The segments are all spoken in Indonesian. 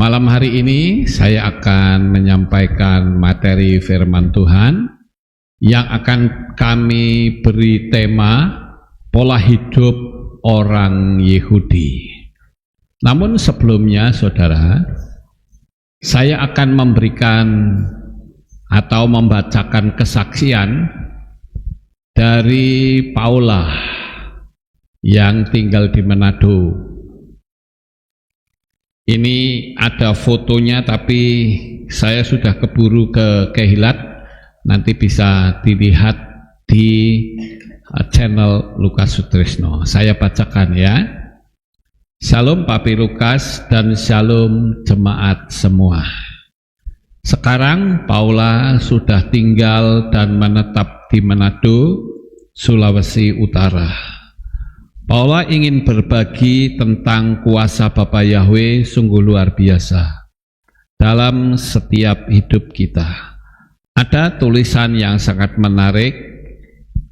Malam hari ini saya akan menyampaikan materi firman Tuhan yang akan kami beri tema pola hidup orang Yahudi. Namun sebelumnya saudara, saya akan memberikan atau membacakan kesaksian dari Paula yang tinggal di Manado. Ini ada fotonya, tapi saya sudah keburu ke Kehilat, nanti bisa dilihat di channel Lukas Sutrisno. Saya bacakan ya. Shalom Papi Lukas dan shalom jemaat semua. Sekarang Paula sudah tinggal dan menetap di Manado, Sulawesi Utara. Paula ingin berbagi tentang kuasa Bapa Yahweh sungguh luar biasa dalam setiap hidup kita. Ada tulisan yang sangat menarik,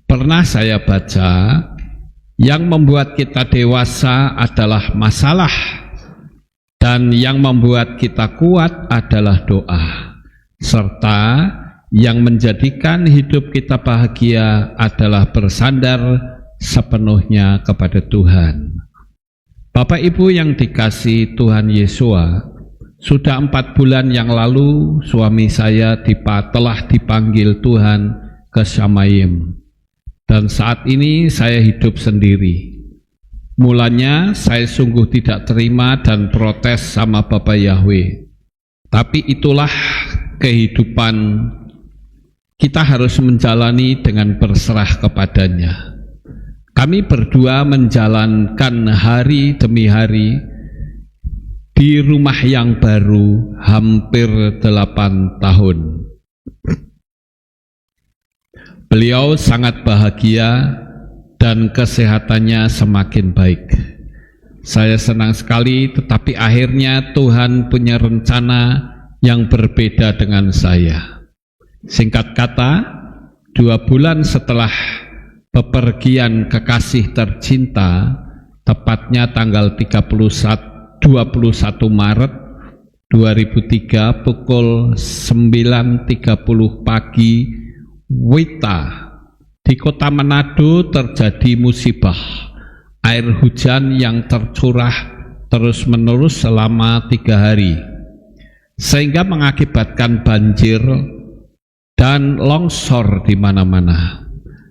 pernah saya baca, yang membuat kita dewasa adalah masalah, dan yang membuat kita kuat adalah doa, serta yang menjadikan hidup kita bahagia adalah bersandar sepenuhnya kepada Tuhan. Bapak Ibu yang dikasihi Tuhan Yesua, sudah 4 bulan yang lalu suami saya telah dipanggil Tuhan ke Shamayim, dan saat ini saya hidup sendiri. Mulanya saya sungguh tidak terima dan protes sama Bapak Yahweh, tapi itulah kehidupan. Kita harus menjalani dengan berserah kepadanya. Kami berdua menjalankan hari demi hari di rumah yang baru hampir 8 tahun. Beliau sangat bahagia dan kesehatannya semakin baik. Saya senang sekali, tetapi akhirnya Tuhan punya rencana yang berbeda dengan saya. Singkat kata, 2 bulan setelah bepergian kekasih tercinta, tepatnya tanggal 21 Maret 2003 pukul 9.30 pagi WITA, di kota Manado terjadi musibah air hujan yang tercurah terus-menerus selama 3 hari, sehingga mengakibatkan banjir dan longsor di mana-mana.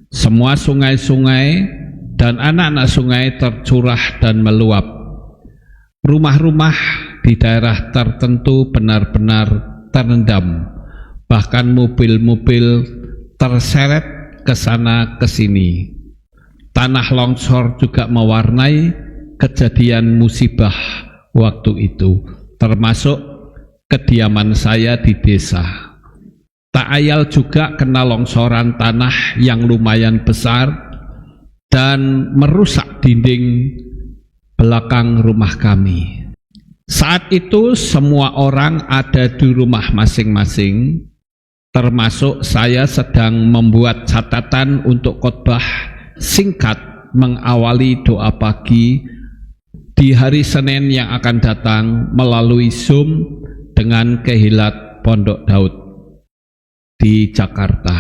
Semua sungai-sungai dan anak-anak sungai tercurah dan meluap. Rumah-rumah di daerah tertentu benar-benar terendam. Bahkan mobil-mobil terseret ke sana ke sini. Tanah longsor juga mewarnai kejadian musibah waktu itu, termasuk kediaman saya di desa. Tak ayal juga kena longsoran tanah yang lumayan besar dan merusak dinding belakang rumah kami. Saat itu semua orang ada di rumah masing-masing, termasuk saya sedang membuat catatan untuk khotbah singkat mengawali doa pagi di hari Senin yang akan datang melalui Zoom dengan Kehilat Pondok Daud di Jakarta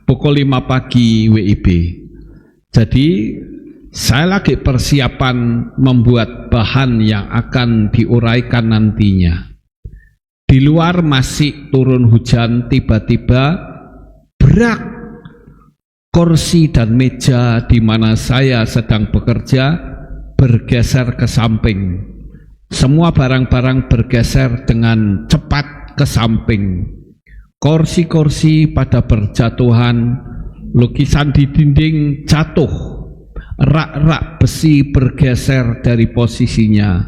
pukul 5 pagi WIB. Jadi saya lagi persiapan membuat bahan yang akan diuraikan nantinya. Di luar masih turun hujan, tiba-tiba brak, kursi dan meja di mana saya sedang bekerja bergeser ke samping. Semua barang-barang bergeser dengan cepat ke samping. Kursi-kursi pada berjatuhan, lukisan di dinding jatuh, rak-rak besi bergeser dari posisinya,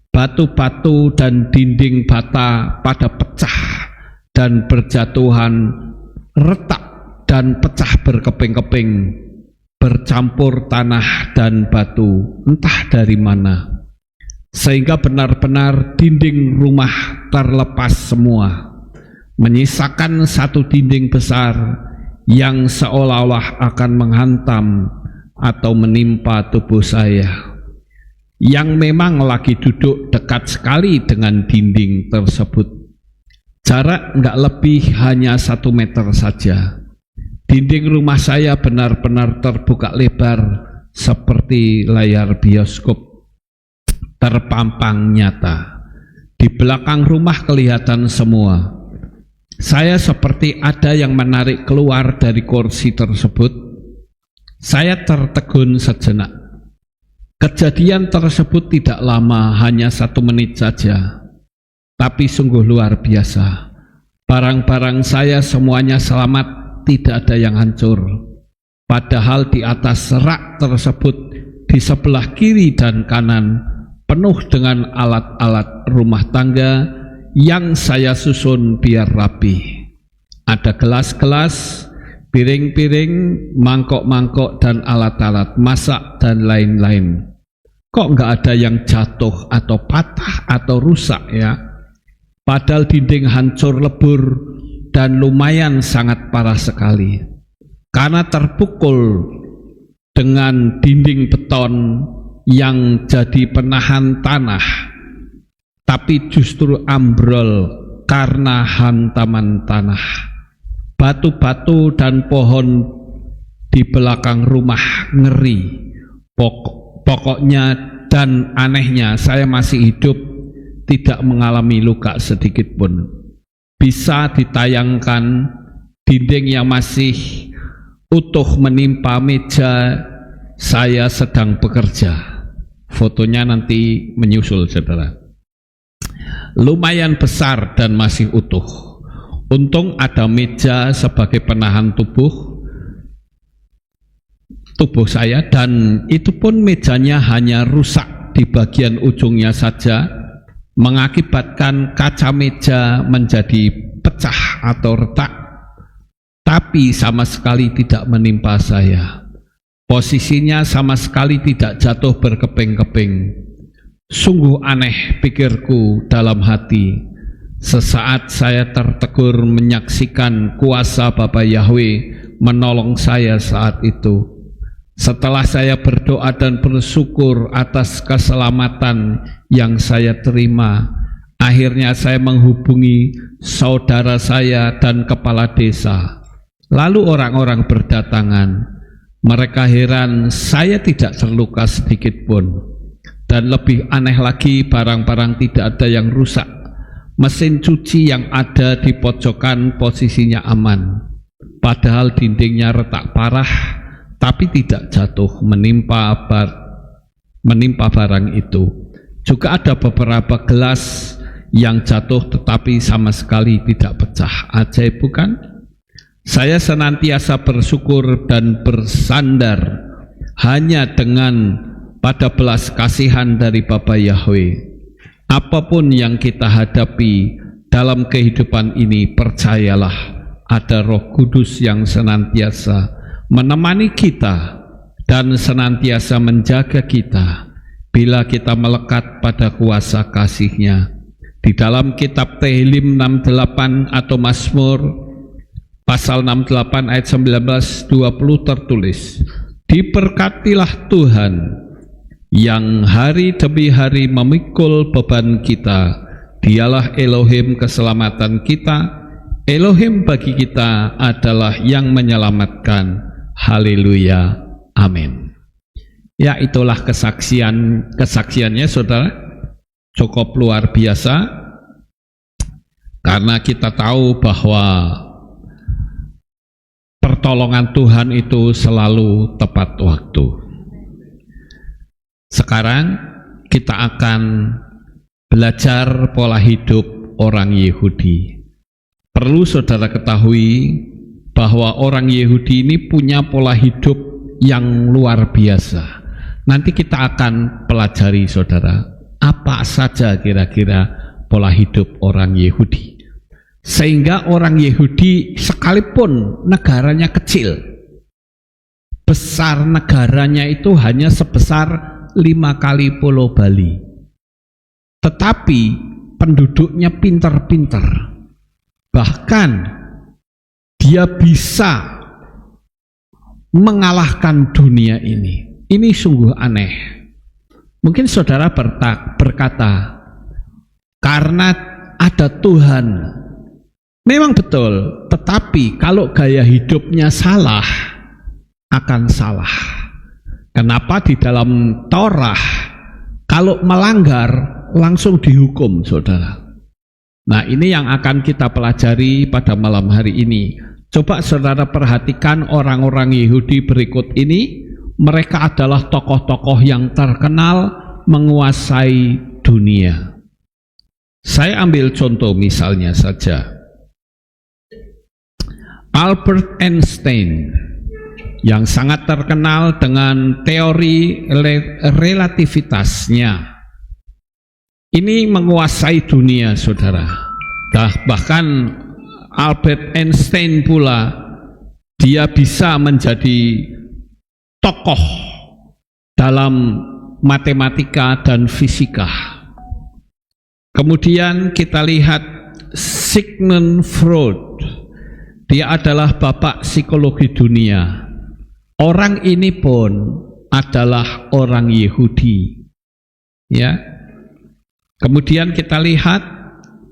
batu-batu dan dinding bata pada pecah dan berjatuhan, retak dan pecah berkeping-keping, bercampur tanah dan batu, entah dari mana, sehingga benar-benar dinding rumah terlepas semua, menyisakan satu dinding besar yang seolah-olah akan menghantam atau menimpa tubuh saya. yang memang lagi duduk dekat sekali dengan dinding tersebut. Jarak nggak lebih hanya 1 meter saja. Dinding rumah saya benar-benar terbuka lebar seperti layar bioskop terpampang nyata. Di belakang rumah kelihatan semua. Saya seperti ada yang menarik keluar dari kursi tersebut. Saya tertegun sejenak. Kejadian tersebut tidak lama, hanya 1 menit saja. Tapi sungguh luar biasa. Barang-barang saya semuanya selamat, tidak ada yang hancur. Padahal di atas rak tersebut, di sebelah kiri dan kanan, penuh dengan alat-alat rumah tangga yang saya susun biar rapi. Ada gelas-gelas, piring-piring, mangkok-mangkok, dan alat-alat masak dan lain-lain. Kok nggak ada yang jatuh atau patah atau rusak ya? Padahal dinding hancur lebur dan lumayan sangat parah sekali. Karena terpukul dengan dinding beton yang jadi penahan tanah, tapi justru ambrol karena hantaman tanah. Batu-batu dan pohon di belakang rumah ngeri. Pokoknya dan anehnya saya masih hidup, tidak mengalami luka sedikit pun. Bisa ditayangkan dinding yang masih utuh menimpa meja saya sedang bekerja. Fotonya nanti menyusul, saudara. Lumayan besar dan masih utuh. Untung ada meja sebagai penahan tubuh saya, dan itu pun mejanya hanya rusak di bagian ujungnya saja, mengakibatkan kaca meja menjadi pecah atau retak, tapi sama sekali tidak menimpa saya. Posisinya sama sekali tidak jatuh berkeping-keping. Sungguh aneh, pikirku dalam hati. Sesaat saya tertegur menyaksikan kuasa Bapa Yahweh menolong saya saat itu. Setelah saya berdoa dan bersyukur atas keselamatan yang saya terima, akhirnya saya menghubungi saudara saya dan kepala desa. Lalu orang-orang berdatangan. Mereka heran saya tidak terluka sedikit pun. Dan lebih aneh lagi, barang-barang tidak ada yang rusak. Mesin cuci yang ada di pojokan posisinya aman. Padahal dindingnya retak parah, tapi tidak jatuh menimpa barang itu. Juga ada beberapa gelas yang jatuh tetapi sama sekali tidak pecah. Ajaib bukan? Saya senantiasa bersyukur dan bersandar hanya dengan pada belas kasihan dari Bapa Yahweh. Apapun yang kita hadapi dalam kehidupan ini, percayalah ada Roh Kudus yang senantiasa menemani kita dan senantiasa menjaga kita bila kita melekat pada kuasa kasih-Nya. Di dalam kitab Tehillim 68 atau Mazmur pasal 68 ayat 19-20 tertulis, diberkatilah Tuhan yang hari demi hari memikul beban kita. Dialah Elohim keselamatan kita. Elohim bagi kita adalah yang menyelamatkan. Haleluya, amin. Ya, itulah kesaksiannya, saudara. Cukup luar biasa, karena kita tahu bahwa pertolongan Tuhan itu selalu tepat waktu. Sekarang kita akan belajar pola hidup orang Yahudi. Perlu saudara ketahui bahwa orang Yahudi ini punya pola hidup yang luar biasa. Nanti kita akan pelajari, saudara, apa saja kira-kira pola hidup orang Yahudi. Sehingga orang Yahudi sekalipun negaranya kecil, besar negaranya itu hanya sebesar 5 kali Pulau Bali, tetapi penduduknya pintar-pintar. Bahkan dia bisa mengalahkan dunia ini. Ini sungguh aneh. Mungkin saudara berkata, karena ada Tuhan. Memang betul, tetapi kalau gaya hidupnya salah, akan salah. Kenapa di dalam Torah, kalau melanggar, langsung dihukum, saudara. Nah, ini yang akan kita pelajari pada malam hari ini. Coba saudara perhatikan orang-orang Yahudi berikut ini. Mereka adalah tokoh-tokoh yang terkenal menguasai dunia. Saya ambil contoh misalnya saja. Albert Einstein yang sangat terkenal dengan teori relativitasnya. Ini menguasai dunia, saudara. Bahkan Albert Einstein pula, dia bisa menjadi tokoh dalam matematika dan fisika. Kemudian kita lihat Sigmund Freud. Dia adalah bapak psikologi dunia. Orang ini pun adalah orang Yahudi. Ya. Kemudian kita lihat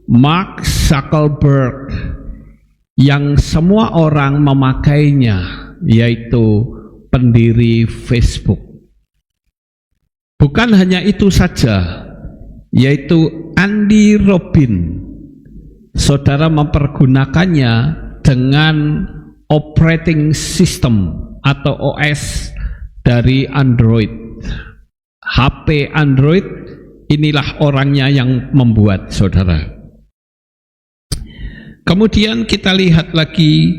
Mark Zuckerberg yang semua orang memakainya, yaitu pendiri Facebook. Bukan hanya itu saja, yaitu Andy Robin. Saudara mempergunakannya dengan operating system atau OS dari Android. HP Android, inilah orangnya yang membuat, saudara. Kemudian kita lihat lagi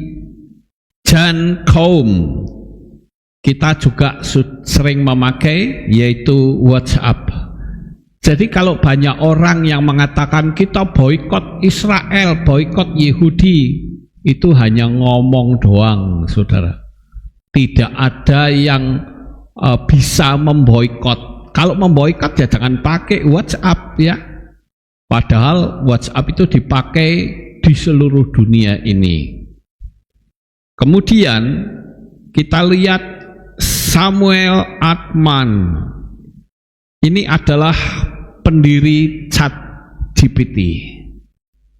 Jan Koum. Kita juga sering memakai, yaitu WhatsApp. Jadi kalau banyak orang yang mengatakan kita boikot Israel, boikot Yahudi, itu hanya ngomong doang, saudara. Tidak ada yang bisa memboikot. Kalau memboikot ya jangan pakai WhatsApp ya. Padahal WhatsApp itu dipakai di seluruh dunia ini. Kemudian kita lihat Samuel Altman. Ini adalah pendiri ChatGPT.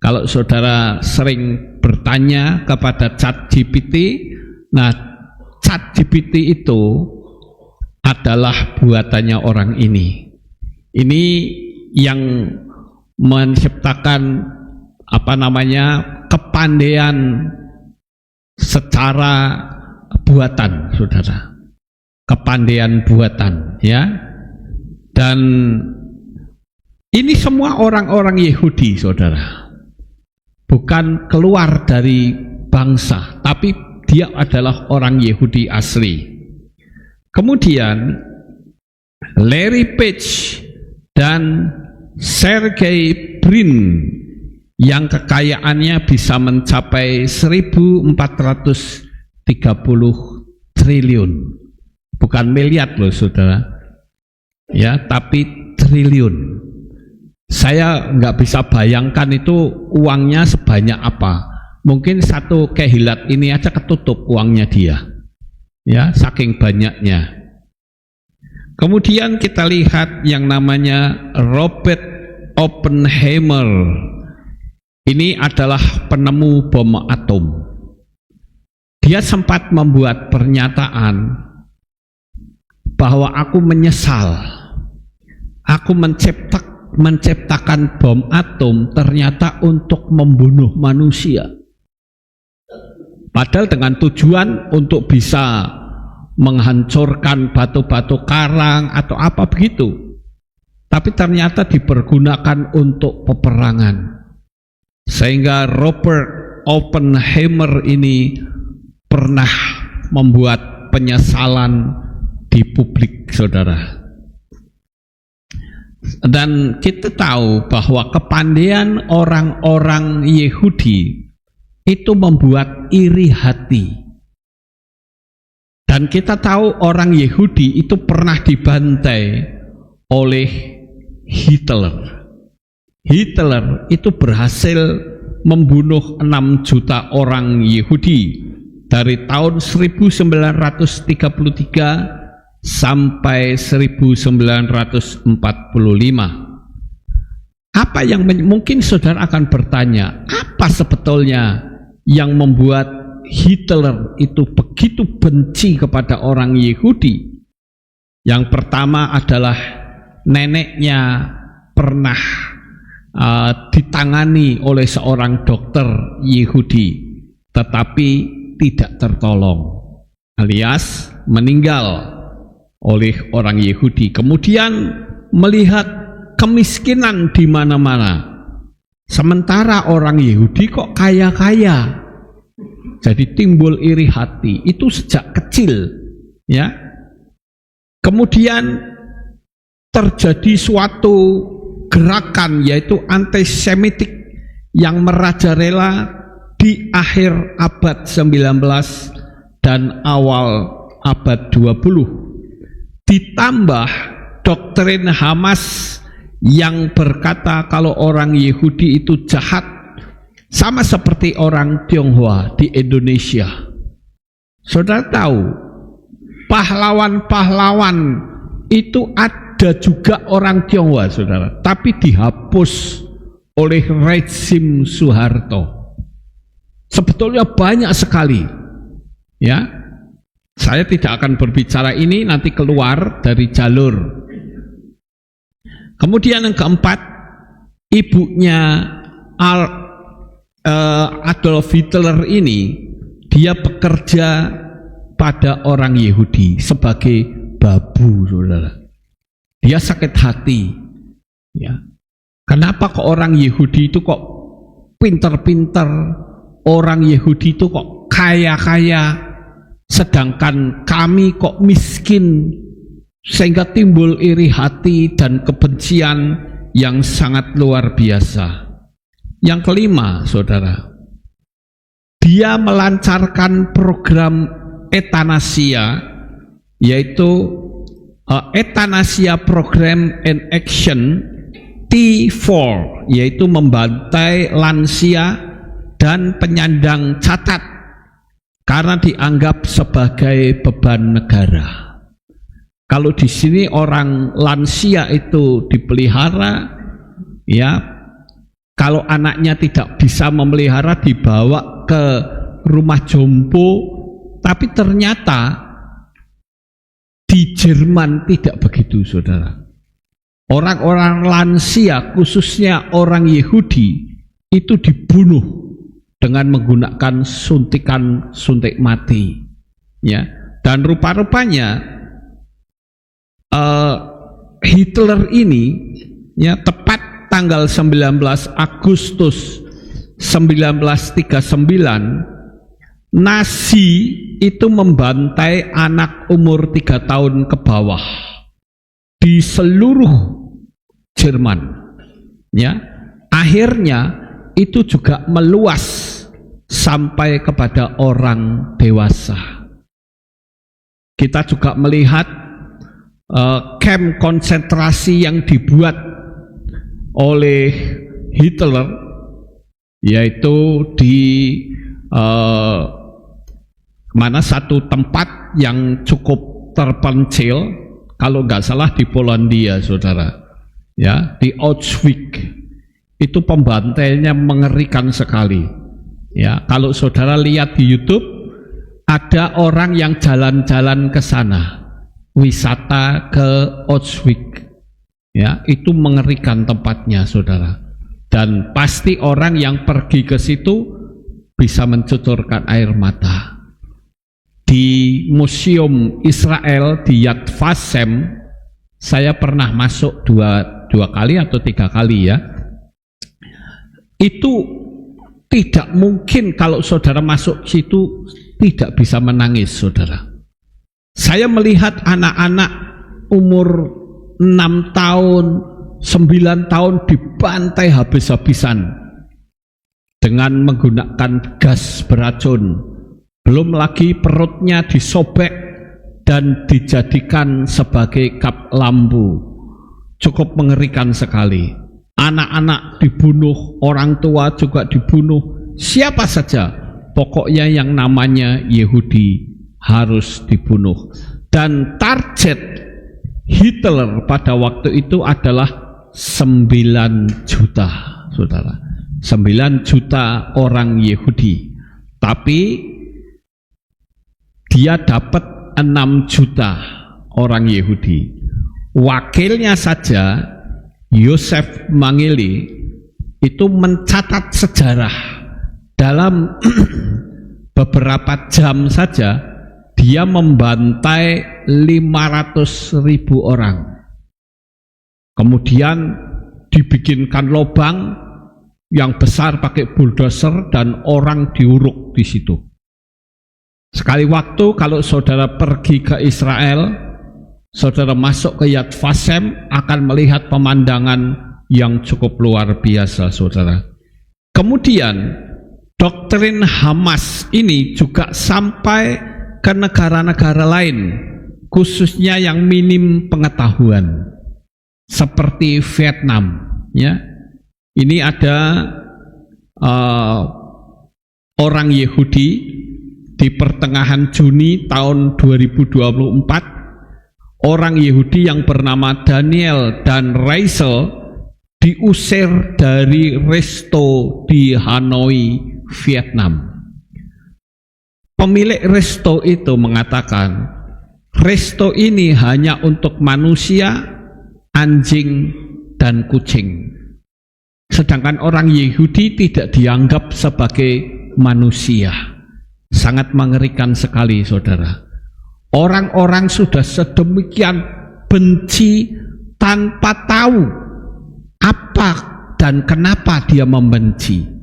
Kalau saudara sering bertanya kepada ChatGPT, nah ChatGPT itu adalah buatannya orang ini. Ini yang menciptakan kepandaian secara buatan, saudara. Kepandaian buatan, ya. Dan ini semua orang-orang Yahudi, saudara. Bukan keluar dari bangsa, tapi dia adalah orang Yahudi asli. Kemudian Larry Page dan Sergey Brin yang kekayaannya bisa mencapai 1.430 triliun. Bukan miliar loh, saudara. Ya, tapi triliun. Saya nggak bisa bayangkan itu uangnya sebanyak apa. Mungkin satu kehilat ini aja ketutup uangnya dia. Ya, saking banyaknya. Kemudian kita lihat yang namanya Robert Oppenheimer. Ini adalah penemu bom atom. Dia sempat membuat pernyataan bahwa aku menyesal. Aku menciptakan bom atom ternyata untuk membunuh manusia. Padahal dengan tujuan untuk bisa menghancurkan batu-batu karang atau apa begitu. Tapi ternyata dipergunakan untuk peperangan. Sehingga Robert Oppenheimer ini pernah membuat penyesalan di publik, saudara. Dan kita tahu bahwa kepandaian orang-orang Yahudi itu membuat iri hati. Dan kita tahu orang Yahudi itu pernah dibantai oleh Hitler. Hitler itu berhasil membunuh 6 juta orang Yahudi dari tahun 1933 sampai 1945. Apa yang mungkin saudara akan bertanya, apa sebetulnya yang membuat Hitler itu begitu benci kepada orang Yahudi? Yang pertama adalah neneknya pernah ditangani oleh seorang dokter Yahudi, tetapi tidak tertolong, alias meninggal oleh orang Yahudi. Kemudian melihat kemiskinan di mana-mana, sementara orang Yahudi kok kaya-kaya, jadi timbul iri hati. Itu sejak kecil, ya. Kemudian terjadi suatu gerakan, yaitu antisemitik yang merajalela di akhir abad 19 dan awal abad 20. Ditambah doktrin Hamas yang berkata kalau orang Yahudi itu jahat, sama seperti orang Tionghoa di Indonesia. Saudara tahu, pahlawan-pahlawan itu ada juga orang Tionghoa, saudara, tapi dihapus oleh rezim Soeharto. Sebetulnya banyak sekali, ya. Saya tidak akan berbicara ini, nanti keluar dari jalur. Kemudian yang keempat, ibunya Adolf Hitler ini, dia bekerja pada orang Yahudi sebagai babu, saudara. Dia sakit hati, ya. Kenapa kok orang Yahudi itu kok pinter-pinter, orang Yahudi itu kok kaya-kaya, sedangkan kami kok miskin, sehingga timbul iri hati dan kebencian yang sangat luar biasa. Yang kelima, saudara, dia melancarkan program etanasia, yaitu Euthanasia Program and Action T4, yaitu membantai lansia dan penyandang cacat karena dianggap sebagai beban negara. Kalau di sini orang lansia itu dipelihara, ya, kalau anaknya tidak bisa memelihara dibawa ke rumah jompo, tapi ternyata di Jerman tidak begitu, saudara. Orang-orang lansia, khususnya orang Yahudi, itu dibunuh dengan menggunakan suntik mati, ya. Dan rupa-rupanya Hitler ini, ya, tepat tanggal 19 Agustus 1939, Nazi itu membantai anak umur 3 tahun ke bawah di seluruh Jerman, ya. Akhirnya itu juga meluas sampai kepada orang dewasa. Kita juga melihat camp konsentrasi yang dibuat oleh Hitler, yaitu di mana satu tempat yang cukup terpencil, kalau nggak salah di Polandia, saudara, ya, di Auschwitz. Itu pembantaiannya mengerikan sekali, ya. Kalau saudara lihat di YouTube, ada orang yang jalan-jalan ke sana, wisata ke Auschwitz, ya, itu mengerikan tempatnya, saudara. Dan pasti orang yang pergi ke situ bisa mencucurkan air mata. Di Museum Israel di Yad Vashem, saya pernah masuk dua kali atau 3 kali, ya. Itu tidak mungkin kalau saudara masuk situ tidak bisa menangis, saudara. Saya melihat anak-anak umur 6 tahun, 9 tahun dibantai habis-habisan dengan menggunakan gas beracun. Belum lagi perutnya disobek dan dijadikan sebagai kap lampu. Cukup mengerikan sekali. Anak-anak dibunuh, orang tua juga dibunuh, siapa saja, pokoknya yang namanya Yahudi harus dibunuh. Dan target Hitler pada waktu itu adalah 9 juta, saudara. 9 juta orang Yahudi. Tapi dia dapat 6 juta orang Yahudi. Wakilnya saja, Yosef Mengele, itu mencatat sejarah. Dalam beberapa jam saja dia membantai 500.000 orang. Kemudian dibikinkan lubang yang besar pakai bulldozer dan orang diuruk di situ. Sekali waktu kalau saudara pergi ke Israel, saudara masuk ke Yad Vashem akan melihat pemandangan yang cukup luar biasa, saudara. Kemudian doktrin Hamas ini juga sampai ke negara-negara lain, khususnya yang minim pengetahuan, seperti Vietnam. Ya, ini ada orang Yahudi di pertengahan Juni tahun 2024, orang Yahudi yang bernama Daniel dan Rachel diusir dari resto di Hanoi, Vietnam. Pemilik resto itu mengatakan, resto ini hanya untuk manusia, anjing, dan kucing. Sedangkan orang Yahudi tidak dianggap sebagai manusia. Sangat mengerikan sekali, saudara. Orang-orang sudah sedemikian benci tanpa tahu apa dan kenapa dia membenci.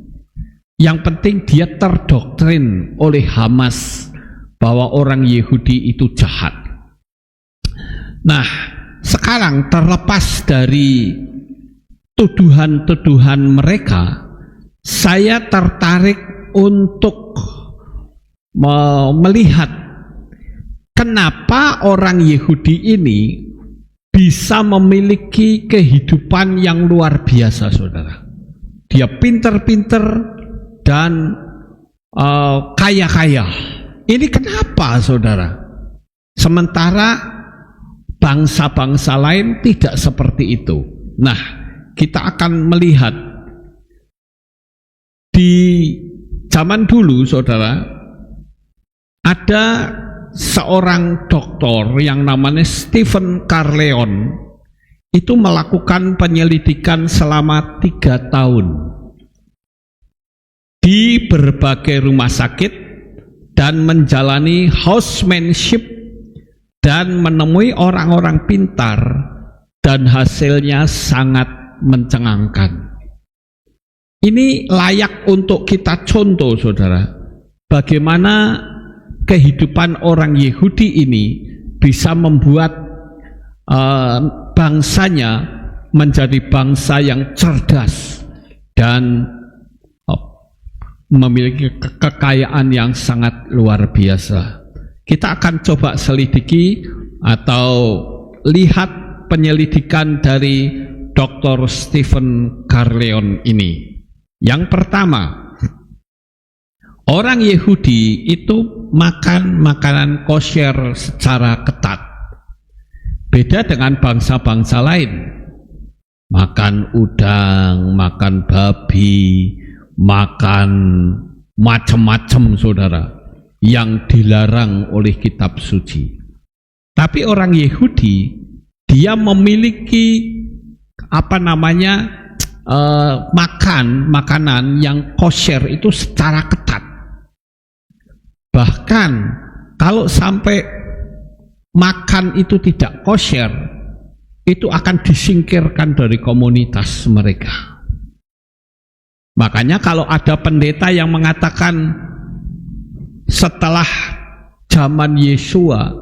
Yang penting dia terdoktrin oleh Hamas bahwa orang Yahudi itu jahat. Nah, sekarang terlepas dari tuduhan-tuduhan mereka, saya tertarik untuk melihat kenapa orang Yahudi ini bisa memiliki kehidupan yang luar biasa, saudara. Dia pinter-pinter dan kaya-kaya. Ini kenapa, saudara? Sementara bangsa-bangsa lain tidak seperti itu. Nah, kita akan melihat di zaman dulu, saudara, ada seorang doktor yang namanya Stephen Carleon, itu melakukan penyelidikan selama 3 tahun di berbagai rumah sakit dan menjalani housemanship dan menemui orang-orang pintar, dan hasilnya sangat mencengangkan. Ini layak untuk kita contoh, saudara, bagaimana kehidupan orang Yahudi ini bisa membuat bangsanya menjadi bangsa yang cerdas dan memiliki kekayaan yang sangat luar biasa. Kita akan coba selidiki atau lihat penyelidikan dari Dr. Stephen Carleon ini. Yang pertama, orang Yahudi itu makan makanan kosher secara ketat. Beda dengan bangsa-bangsa lain. Makan udang, makan babi, makan macam-macam, saudara, yang dilarang oleh kitab suci. Tapi orang Yahudi, dia memiliki makanan yang kosher itu secara ketat. Bahkan kalau sampai makan itu tidak kosher, itu akan disingkirkan dari komunitas mereka. Makanya kalau ada pendeta yang mengatakan setelah zaman Yesua,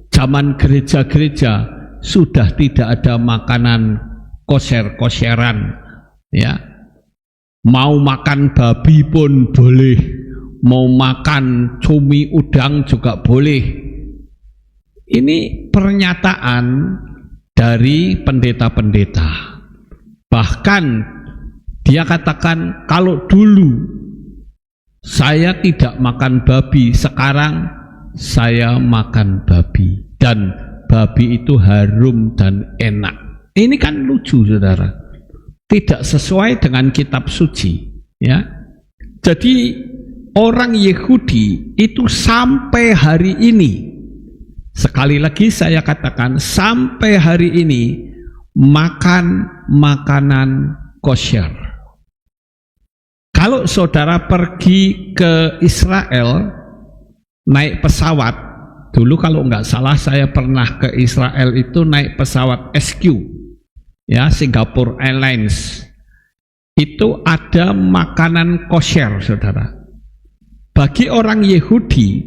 zaman gereja-gereja, sudah tidak ada makanan kosher-kosheran, ya, mau makan babi pun boleh, mau makan cumi udang juga boleh. Ini pernyataan dari pendeta-pendeta. Bahkan dia katakan, kalau dulu saya tidak makan babi, sekarang saya makan babi dan babi itu harum dan enak. Ini kan lucu, saudara, tidak sesuai dengan kitab suci, ya. Jadi orang Yahudi itu sampai hari ini, sekali lagi saya katakan, sampai hari ini makan makanan kosher. Kalau saudara pergi ke Israel naik pesawat, dulu kalau nggak salah saya pernah ke Israel itu naik pesawat SQ, ya, Singapore Airlines. Itu ada makanan kosher, saudara. Bagi orang Yahudi,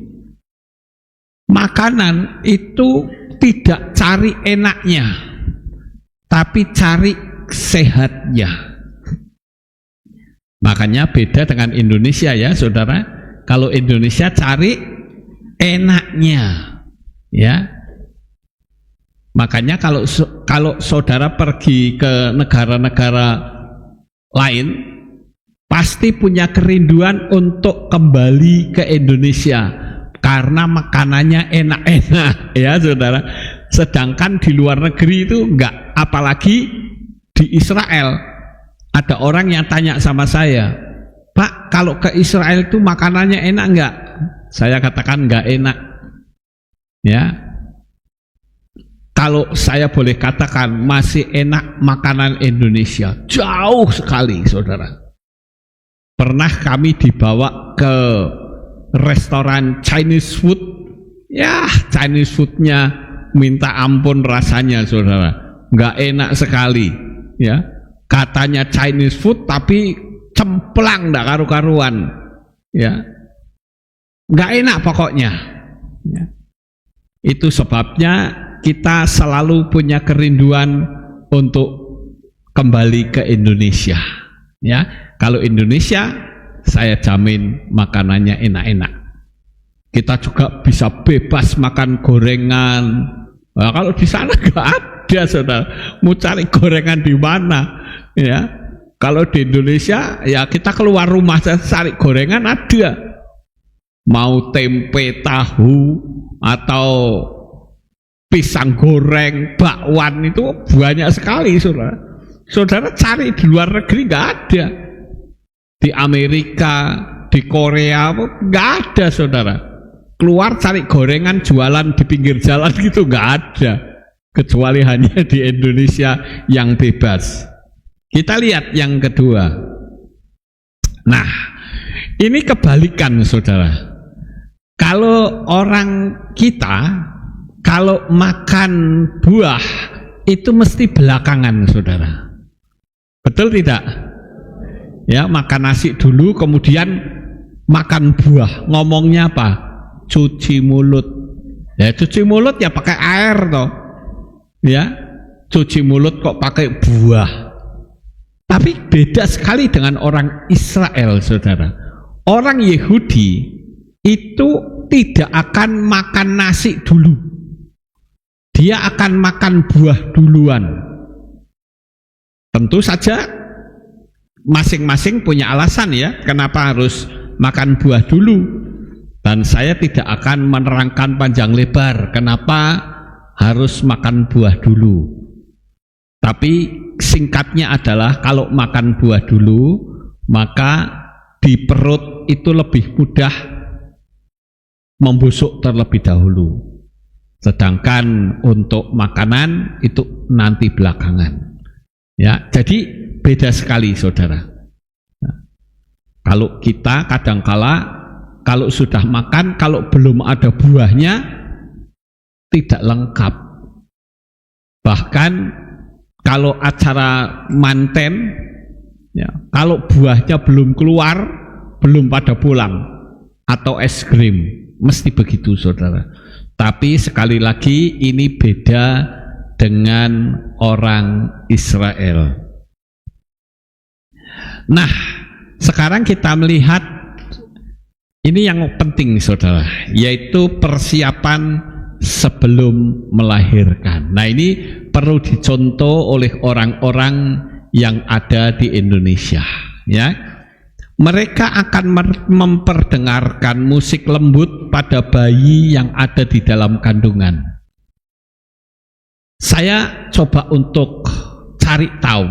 makanan itu tidak cari enaknya, tapi cari sehatnya. Makanya beda dengan Indonesia, ya saudara. Kalau Indonesia cari enaknya, ya. Makanya kalau saudara pergi ke negara-negara lain, pasti punya kerinduan untuk kembali ke Indonesia karena makanannya enak-enak, ya saudara. Sedangkan di luar negeri itu enggak, apalagi di Israel. Ada orang yang tanya sama saya, Pak, kalau ke Israel itu makanannya enak enggak? Saya katakan enggak enak, ya. Kalau saya boleh katakan masih enak makanan Indonesia, jauh sekali, saudara. Pernah kami dibawa ke restoran Chinese food, ya Chinese foodnya minta ampun rasanya, saudara, enggak enak sekali, ya. Katanya Chinese food tapi cemplang, enggak karu-karuan, ya, enggak enak pokoknya, ya. Itu sebabnya kita selalu punya kerinduan untuk kembali ke Indonesia, ya. Kalau Indonesia, saya jamin makanannya enak-enak. Kita juga bisa bebas makan gorengan. Nah, kalau di sana enggak ada, saudara. Mau cari gorengan di mana? Ya, kalau di Indonesia ya kita keluar rumah cari gorengan ada, mau tempe tahu atau pisang goreng, bakwan itu banyak sekali, saudara. Saudara cari di luar negeri nggak ada, di Amerika, di Korea nggak ada, saudara. Keluar cari gorengan jualan di pinggir jalan gitu nggak ada, kecuali hanya di Indonesia yang bebas. Kita lihat yang kedua. Nah, ini kebalikan, saudara. Kalau orang kita, kalau makan buah itu mesti belakangan, saudara. Betul tidak? Ya, makan nasi dulu, kemudian makan buah. Ngomongnya apa? Cuci mulut. Ya, cuci mulut ya pakai air toh. Ya, cuci mulut kok pakai buah. Tapi beda sekali dengan orang Israel, saudara. Orang Yahudi itu tidak akan makan nasi dulu. Dia akan makan buah duluan. Tentu saja masing-masing punya alasan, ya, kenapa harus makan buah dulu. Dan saya tidak akan menerangkan panjang lebar kenapa harus makan buah dulu. Tapi singkatnya adalah kalau makan buah dulu, maka di perut itu lebih mudah membusuk terlebih dahulu. Sedangkan untuk makanan itu nanti belakangan. Ya, jadi beda sekali, saudara. Nah, kalau kita kadangkala kalau sudah makan, kalau belum ada buahnya tidak lengkap. Bahkan kalau acara manten, ya, kalau buahnya belum keluar, belum pada pulang, atau es krim, mesti begitu, saudara. Tapi sekali lagi ini beda dengan orang Israel. Nah, sekarang kita melihat ini yang penting, saudara, yaitu persiapan sebelum melahirkan. Nah, ini perlu dicontoh oleh orang-orang yang ada di Indonesia, ya. mereka akan memperdengarkan musik lembut pada bayi yang ada di dalam kandungan. Saya coba untuk cari tahu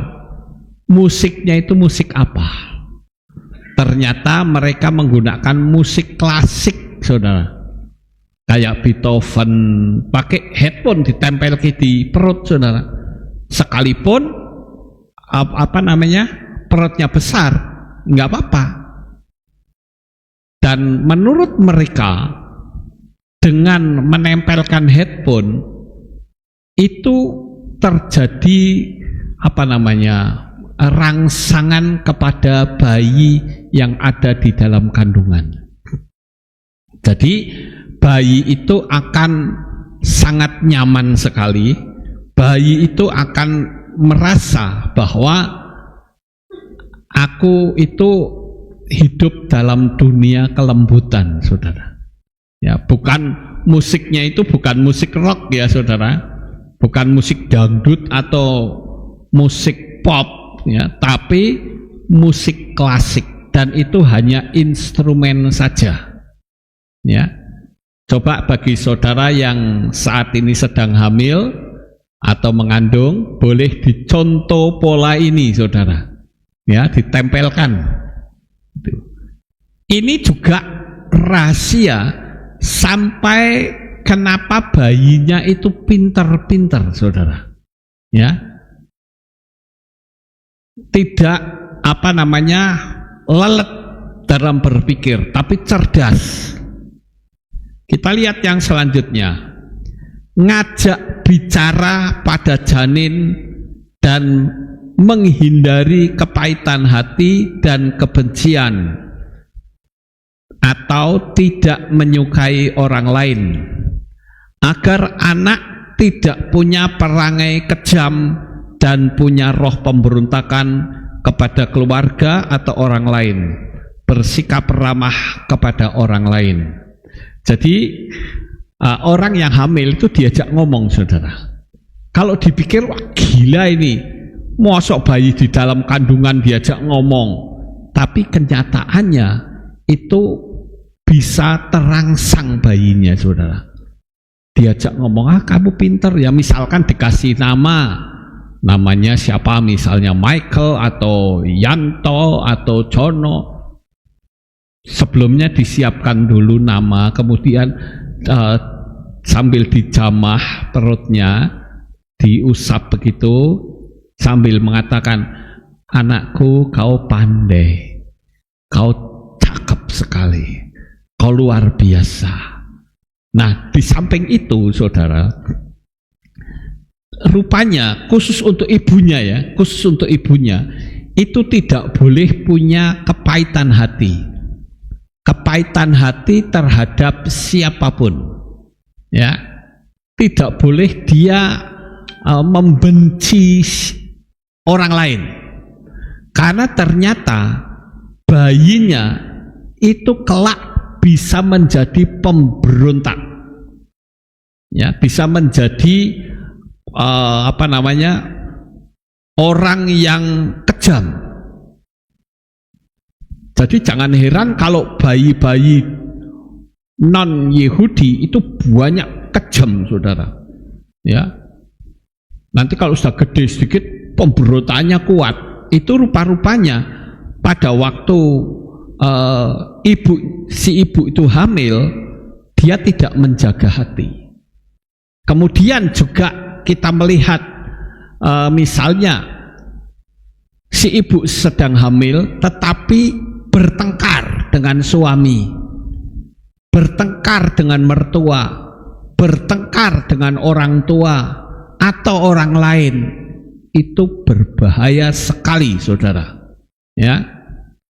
musiknya itu musik apa. Ternyata mereka menggunakan musik klasik, saudara. Kayak Beethoven, pakai headphone ditempel di perut, saudara. Sekalipun perutnya besar, nggak apa-apa. Dan menurut mereka, dengan menempelkan headphone itu terjadi rangsangan kepada bayi yang ada di dalam kandungan. Jadi bayi itu akan sangat nyaman sekali. Bayi itu akan merasa bahwa aku itu hidup dalam dunia kelembutan, saudara. Ya, bukan musiknya itu bukan musik rock ya, saudara. Bukan musik dangdut atau musik pop ya, tapi musik klasik, dan itu hanya instrumen saja. Ya. Coba bagi saudara yang saat ini sedang hamil atau mengandung, boleh dicontoh pola ini, saudara. Ya, ditempelkan. Ini juga rahasia sampai kenapa bayinya itu pinter-pinter, saudara. Ya, tidak lelet dalam berpikir, tapi cerdas. Kita lihat yang selanjutnya. Ngajak bicara pada janin dan menghindari kepahitan hati dan kebencian, atau tidak menyukai orang lain, agar anak tidak punya perangai kejam dan punya roh pemberontakan kepada keluarga atau orang lain, bersikap ramah kepada orang lain. Jadi orang yang hamil itu diajak ngomong, saudara. Kalau dipikir, wah gila ini, mosok bayi di dalam kandungan diajak ngomong, tapi kenyataannya itu bisa terangsang bayinya, saudara. Diajak ngomong, kamu pinter ya, misalkan dikasih namanya siapa, misalnya Michael atau Yanto atau Jono. Sebelumnya disiapkan dulu nama, kemudian sambil dijamah perutnya, diusap begitu, sambil mengatakan, anakku kau pandai, kau cakep sekali, kau luar biasa. Nah, di samping itu, saudara, rupanya khusus untuk ibunya itu tidak boleh punya kepahitan hati. Kepahitan hati terhadap siapapun, ya, tidak boleh dia membenci orang lain, karena ternyata bayinya itu kelak bisa menjadi pemberontak, ya, bisa menjadi orang yang kejam. Jadi jangan heran kalau bayi-bayi non-Yahudi itu banyak kejam, saudara. Ya, nanti kalau sudah gede sedikit pemberontakannya kuat. Itu rupa-rupanya pada waktu si ibu itu hamil, dia tidak menjaga hati. Kemudian juga kita melihat misalnya si ibu sedang hamil tetapi bertengkar dengan suami, bertengkar dengan mertua, bertengkar dengan orang tua atau orang lain, itu berbahaya sekali, saudara. Ya,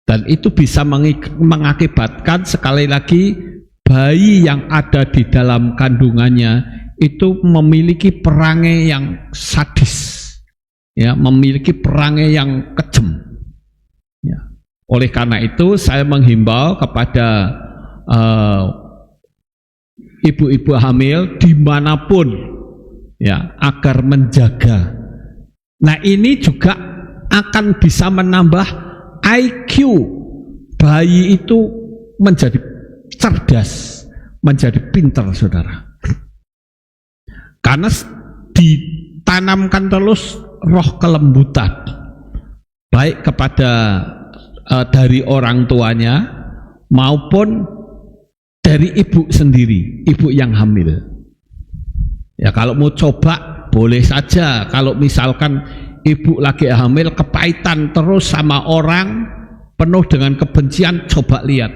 dan itu bisa mengakibatkan, sekali lagi, bayi yang ada di dalam kandungannya itu memiliki perangai yang sadis, ya, memiliki perangai yang kejam. Ya. Oleh karena itu saya menghimbau kepada ibu-ibu hamil dimanapun, ya, agar menjaga. Nah, ini juga akan bisa menambah IQ bayi itu menjadi cerdas, menjadi pintar, saudara. Karena ditanamkan terus roh kelembutan, baik kepada dari orang tuanya maupun dari ibu sendiri, ibu yang hamil. Ya kalau mau coba boleh saja, kalau misalkan ibu lagi hamil kepahitan terus sama orang, penuh dengan kebencian, coba lihat.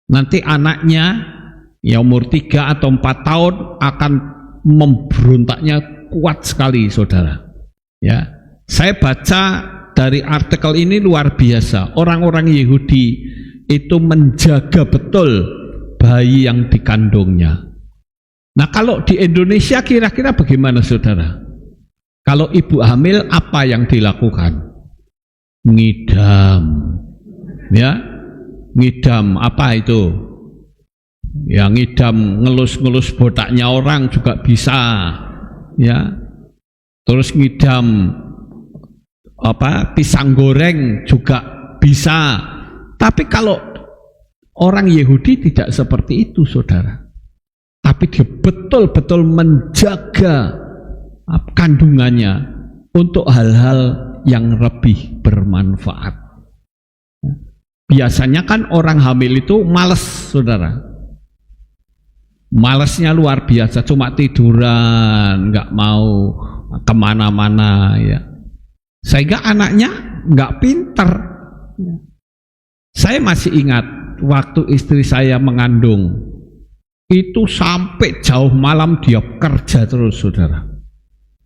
Nanti anaknya ya umur 3 atau 4 tahun akan memberontaknya kuat sekali, saudara. Ya, saya baca dari artikel ini luar biasa. Orang-orang Yahudi itu menjaga betul bayi yang dikandungnya. Nah, kalau di Indonesia kira-kira bagaimana, saudara? Kalau ibu hamil apa yang dilakukan? Ngidam. Ya, ngidam apa itu? Ya, ngidam, ngelus-ngelus botaknya orang juga bisa. Ya. Terus ngidam pisang goreng juga bisa. Tapi kalau orang Yahudi tidak seperti itu, saudara. Tapi dia betul-betul menjaga kandungannya untuk hal-hal yang lebih bermanfaat. Biasanya kan orang hamil itu malas, saudara. Malasnya luar biasa, cuma tiduran, nggak mau kemana-mana, ya. Sehingga anaknya nggak pinter. Saya masih ingat waktu istri saya mengandung, itu sampai jauh malam dia kerja terus, saudara.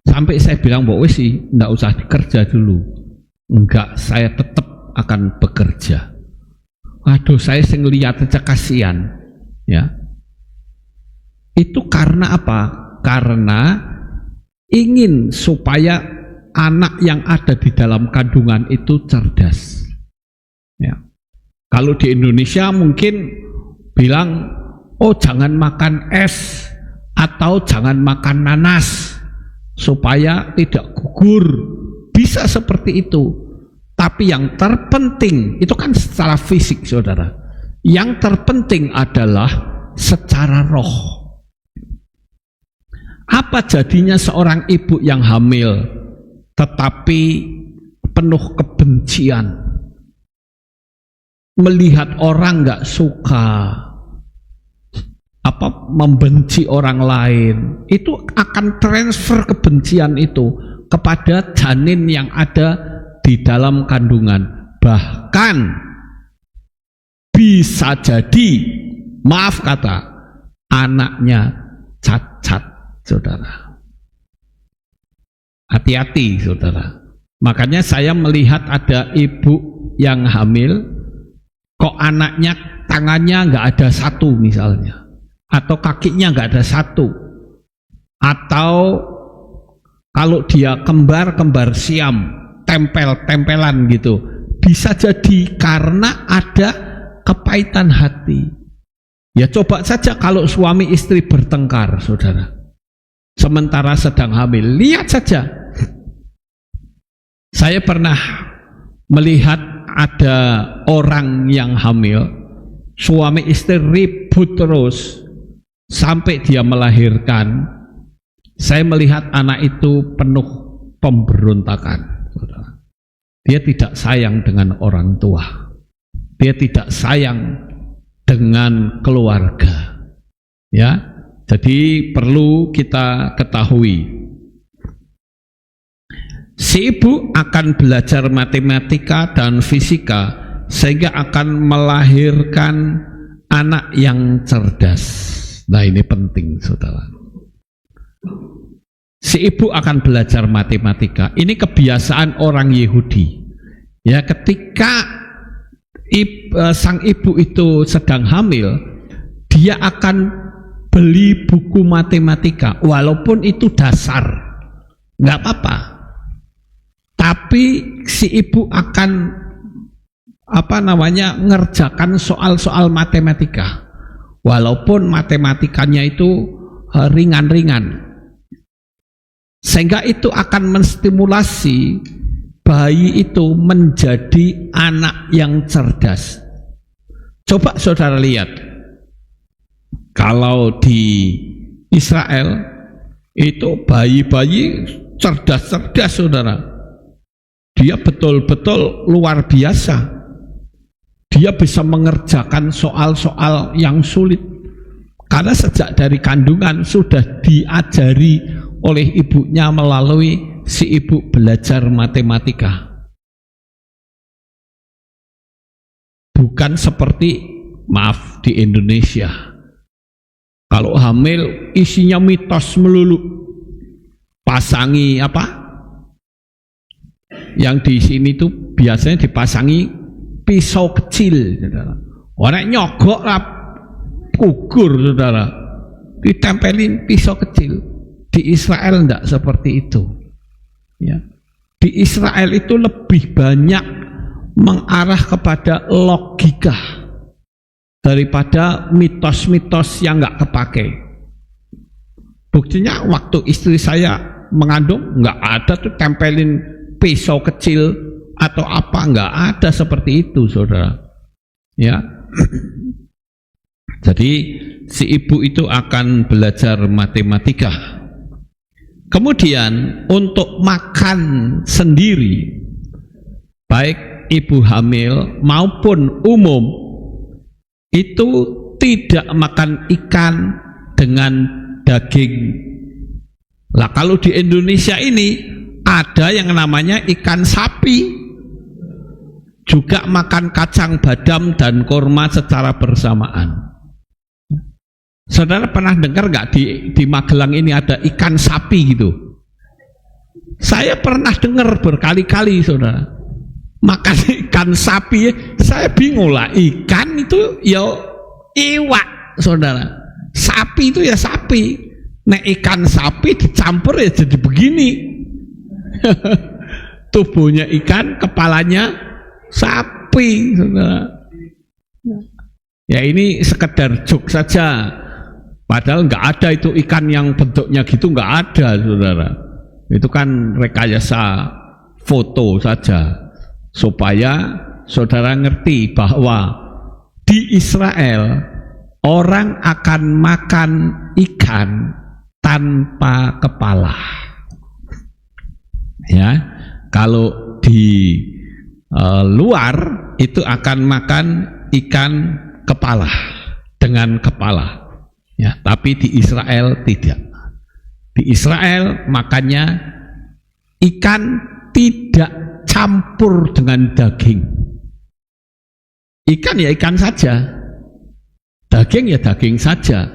Sampai saya bilang, "Mbok wis sih, enggak usah dikerja dulu." Enggak, saya tetap akan bekerja. Waduh, saya sing lihat aja kasihan. Ya. Itu karena apa? Karena ingin supaya anak yang ada di dalam kandungan itu cerdas. Ya. Kalau di Indonesia mungkin bilang, "Oh, jangan makan es atau jangan makan nanas supaya tidak gugur." Bisa seperti itu. Tapi yang terpenting itu kan secara fisik, saudara. Yang terpenting adalah secara roh. Apa jadinya seorang ibu yang hamil tetapi penuh kebencian, melihat orang nggak suka, membenci orang lain, itu akan transfer kebencian itu kepada janin yang ada di dalam kandungan. Bahkan bisa jadi, maaf kata, anaknya cacat, saudara. Hati-hati, saudara. Makanya saya melihat ada ibu yang hamil, kok anaknya tangannya nggak ada satu misalnya, atau kakinya nggak ada satu, atau kalau dia kembar siam, tempelan gitu. Bisa jadi karena ada kepahitan hati. Ya coba saja kalau suami istri bertengkar, saudara, sementara sedang hamil, lihat saja. Saya pernah melihat ada orang yang hamil, suami istri ribut terus sampai dia melahirkan. Saya melihat anak itu penuh pemberontakan. Dia tidak sayang dengan orang tua, dia tidak sayang dengan keluarga. Ya, jadi perlu kita ketahui, si ibu akan belajar matematika dan fisika sehingga akan melahirkan anak yang cerdas. Nah, ini penting, saudara. Si ibu akan belajar matematika. Ini kebiasaan orang Yahudi. Ya, ketika sang ibu itu sedang hamil, dia akan beli buku matematika, walaupun itu dasar, nggak apa-apa. Tapi si ibu akan ngerjakan soal-soal matematika, walaupun matematikanya itu ringan-ringan. Sehingga itu akan menstimulasi bayi itu menjadi anak yang cerdas. Coba saudara lihat, kalau di Israel itu bayi-bayi cerdas-cerdas saudara. Dia betul-betul luar biasa. Dia bisa mengerjakan soal-soal yang sulit. Karena sejak dari kandungan sudah diajari oleh ibunya melalui si ibu belajar matematika. Bukan seperti, maaf, di Indonesia. Kalau hamil isinya mitos melulu. Pasangi apa? Yang di sini tuh biasanya dipasangi pisau kecil, saudara. Orang nyogok lah, gugur, saudara. Ditempelin pisau kecil. Di Israel enggak seperti itu. Ya. Di Israel itu lebih banyak mengarah kepada logika daripada mitos-mitos yang enggak kepake. Buktinya waktu istri saya mengandung enggak ada tuh tempelin pisau kecil atau apa, enggak ada seperti itu, saudara. Ya. Jadi si ibu itu akan belajar matematika. Kemudian untuk makan sendiri, baik ibu hamil maupun umum, itu tidak makan ikan dengan daging. Lah kalau di Indonesia ini ada yang namanya ikan sapi, juga makan kacang badam dan kurma secara bersamaan. Saudara pernah dengar nggak di Magelang ini ada ikan sapi gitu? Saya pernah dengar berkali-kali, saudara. Makan ikan sapi, saya bingung lah. Ikan itu ya iwak, saudara. Sapi itu ya sapi. Nek ikan sapi dicampur ya jadi begini. Tubuhnya ikan, kepalanya sapi, saudara. Ya ini sekedar joke saja. Padahal nggak ada itu ikan yang bentuknya gitu, nggak ada, saudara. Itu kan rekayasa foto saja supaya saudara ngerti bahwa di Israel orang akan makan ikan tanpa kepala. Ya, kalau di luar itu akan makan ikan kepala dengan kepala. Ya, tapi di Israel tidak. Di Israel makannya ikan tidak campur dengan daging. Ikan ya ikan saja, daging ya daging saja.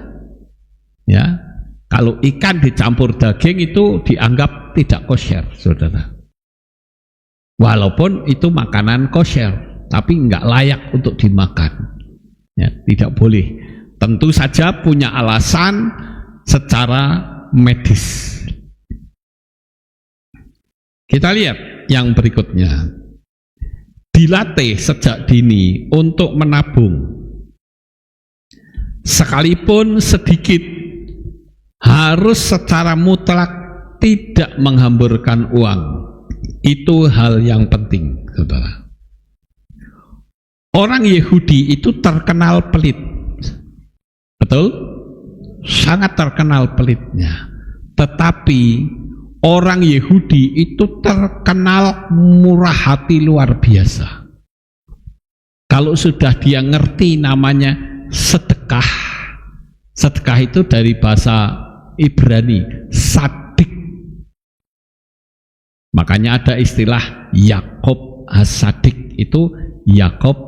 Ya, kalau ikan dicampur daging itu dianggap tidak kosher, saudara. Walaupun itu makanan kosher, tapi nggak layak untuk dimakan. Ya, tidak boleh. Tentu saja punya alasan secara medis. Kita lihat yang berikutnya. Dilatih sejak dini untuk menabung. Sekalipun sedikit, harus secara mutlak tidak menghamburkan uang. Itu hal yang penting, saudara. Orang Yahudi itu terkenal pelit. Betul? Sangat terkenal pelitnya. Tetapi orang Yahudi itu terkenal murah hati luar biasa. Kalau sudah dia ngerti namanya sedekah. Sedekah itu dari bahasa Ibrani, sadik. Makanya ada istilah Yakob as-Sadik, itu Yakob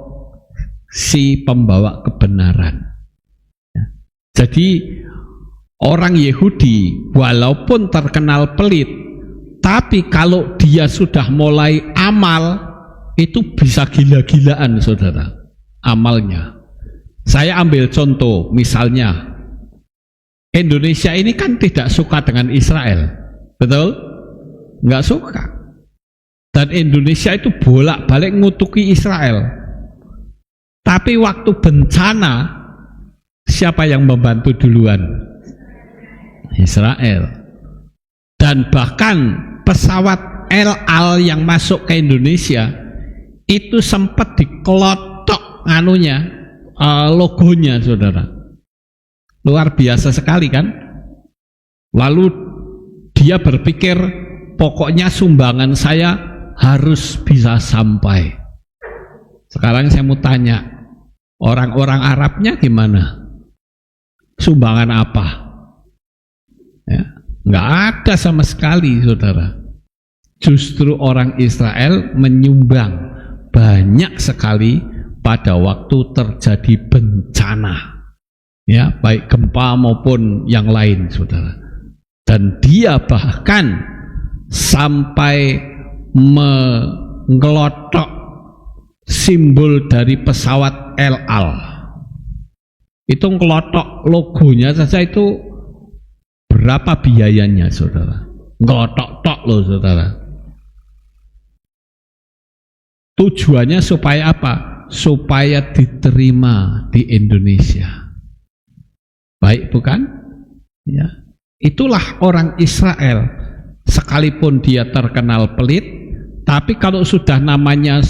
si pembawa kebenaran. Jadi orang Yahudi walaupun terkenal pelit, tapi kalau dia sudah mulai amal itu bisa gila-gilaan, saudara, amalnya. Saya ambil contoh, misalnya Indonesia ini kan tidak suka dengan Israel, betul? Nggak suka. Dan Indonesia itu bolak-balik ngutuki Israel. Tapi waktu bencana, siapa yang membantu duluan? Israel. Dan bahkan pesawat El Al yang masuk ke Indonesia itu sempat dikelotok logonya, saudara. Luar biasa sekali kan? Lalu dia berpikir, pokoknya sumbangan saya harus bisa sampai. Sekarang saya mau tanya, orang-orang Arabnya gimana? Sumbangan apa? Ya, nggak ada sama sekali, saudara. Justru orang Israel menyumbang banyak sekali pada waktu terjadi bencana, ya, baik gempa maupun yang lain, saudara. Dan dia bahkan sampai mengelotok simbol dari pesawat El Al. Itu ngelotok logonya saja itu berapa biayanya, saudara? Ngelotok-tok loh, saudara. Tujuannya supaya apa? Supaya diterima di Indonesia. Baik bukan? Ya. Itulah orang Israel. Sekalipun dia terkenal pelit, tapi kalau sudah namanya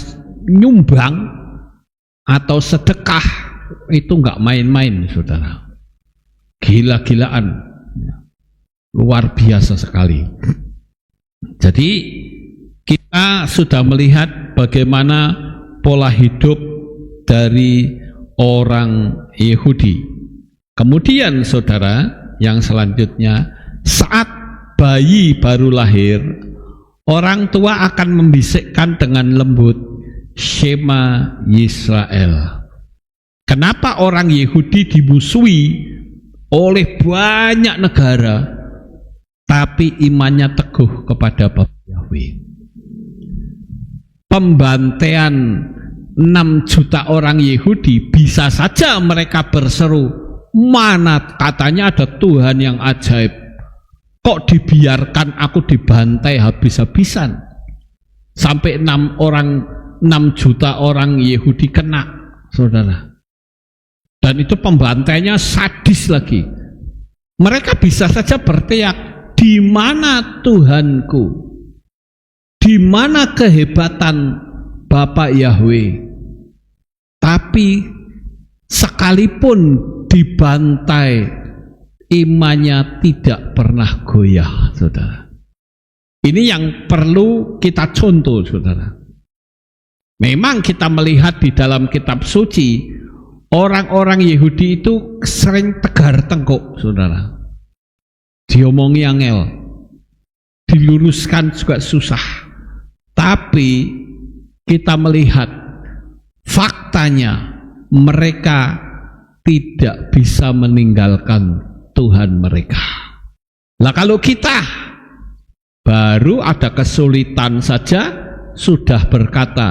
nyumbang atau sedekah, itu nggak main-main, saudara. Gila-gilaan. Luar biasa sekali. Jadi kita sudah melihat bagaimana pola hidup dari orang Yahudi. Kemudian saudara, yang selanjutnya, saat bayi baru lahir, orang tua akan membisikkan dengan lembut, Shema Yisrael. Kenapa orang Yahudi dimusuhi oleh banyak negara, tapi imannya teguh kepada Bapa Yahweh? Pembantaian 6 juta orang Yahudi, bisa saja mereka berseru, mana katanya ada Tuhan yang ajaib, kok dibiarkan aku dibantai habis-habisan sampai 6 juta orang Yahudi kena, saudara. Dan itu pembantainya sadis lagi. Mereka bisa saja berteriak, di mana Tuhanku? Di mana kehebatan Bapak Yahweh? Tapi sekalipun dibantai, imannya tidak pernah goyah, saudara. Ini yang perlu kita contoh, saudara. Memang kita melihat di dalam kitab suci, orang-orang Yahudi itu sering tegar tengkuk, saudara. Diomongi angel, diluruskan juga susah. Tapi kita melihat faktanya mereka tidak bisa meninggalkan Tuhan mereka. Lah kalau kita baru ada kesulitan saja sudah berkata,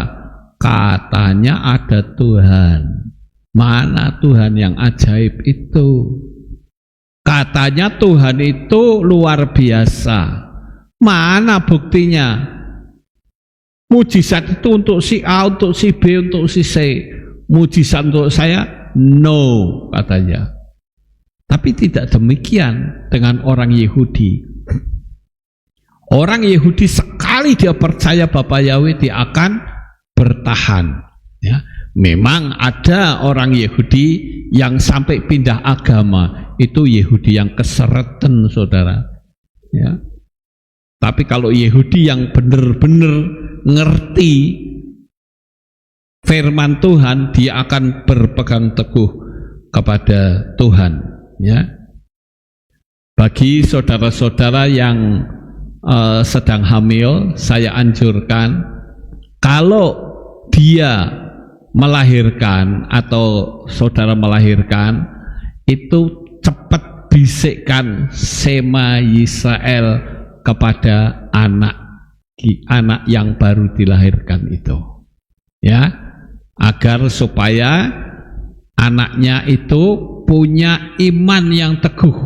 katanya ada Tuhan. Mana Tuhan yang ajaib itu? Katanya Tuhan itu luar biasa. Mana buktinya? Mujizat itu untuk si A, untuk si B, untuk si C. Mujizat untuk saya? No, katanya. Tapi tidak demikian dengan orang Yahudi. Orang Yahudi sekali dia percaya Bapa Yahweh, dia akan bertahan. Ya, memang ada orang Yahudi yang sampai pindah agama, itu Yahudi yang keseretan, saudara. Ya. Tapi kalau Yahudi yang benar-benar ngerti firman Tuhan, dia akan berpegang teguh kepada Tuhan. Ya. Bagi saudara-saudara yang sedang hamil, saya anjurkan, kalau dia melahirkan atau saudara melahirkan, itu cepat bisikkan Shema Yisrael kepada anak yang baru dilahirkan itu, ya, agar supaya anaknya itu punya iman yang teguh.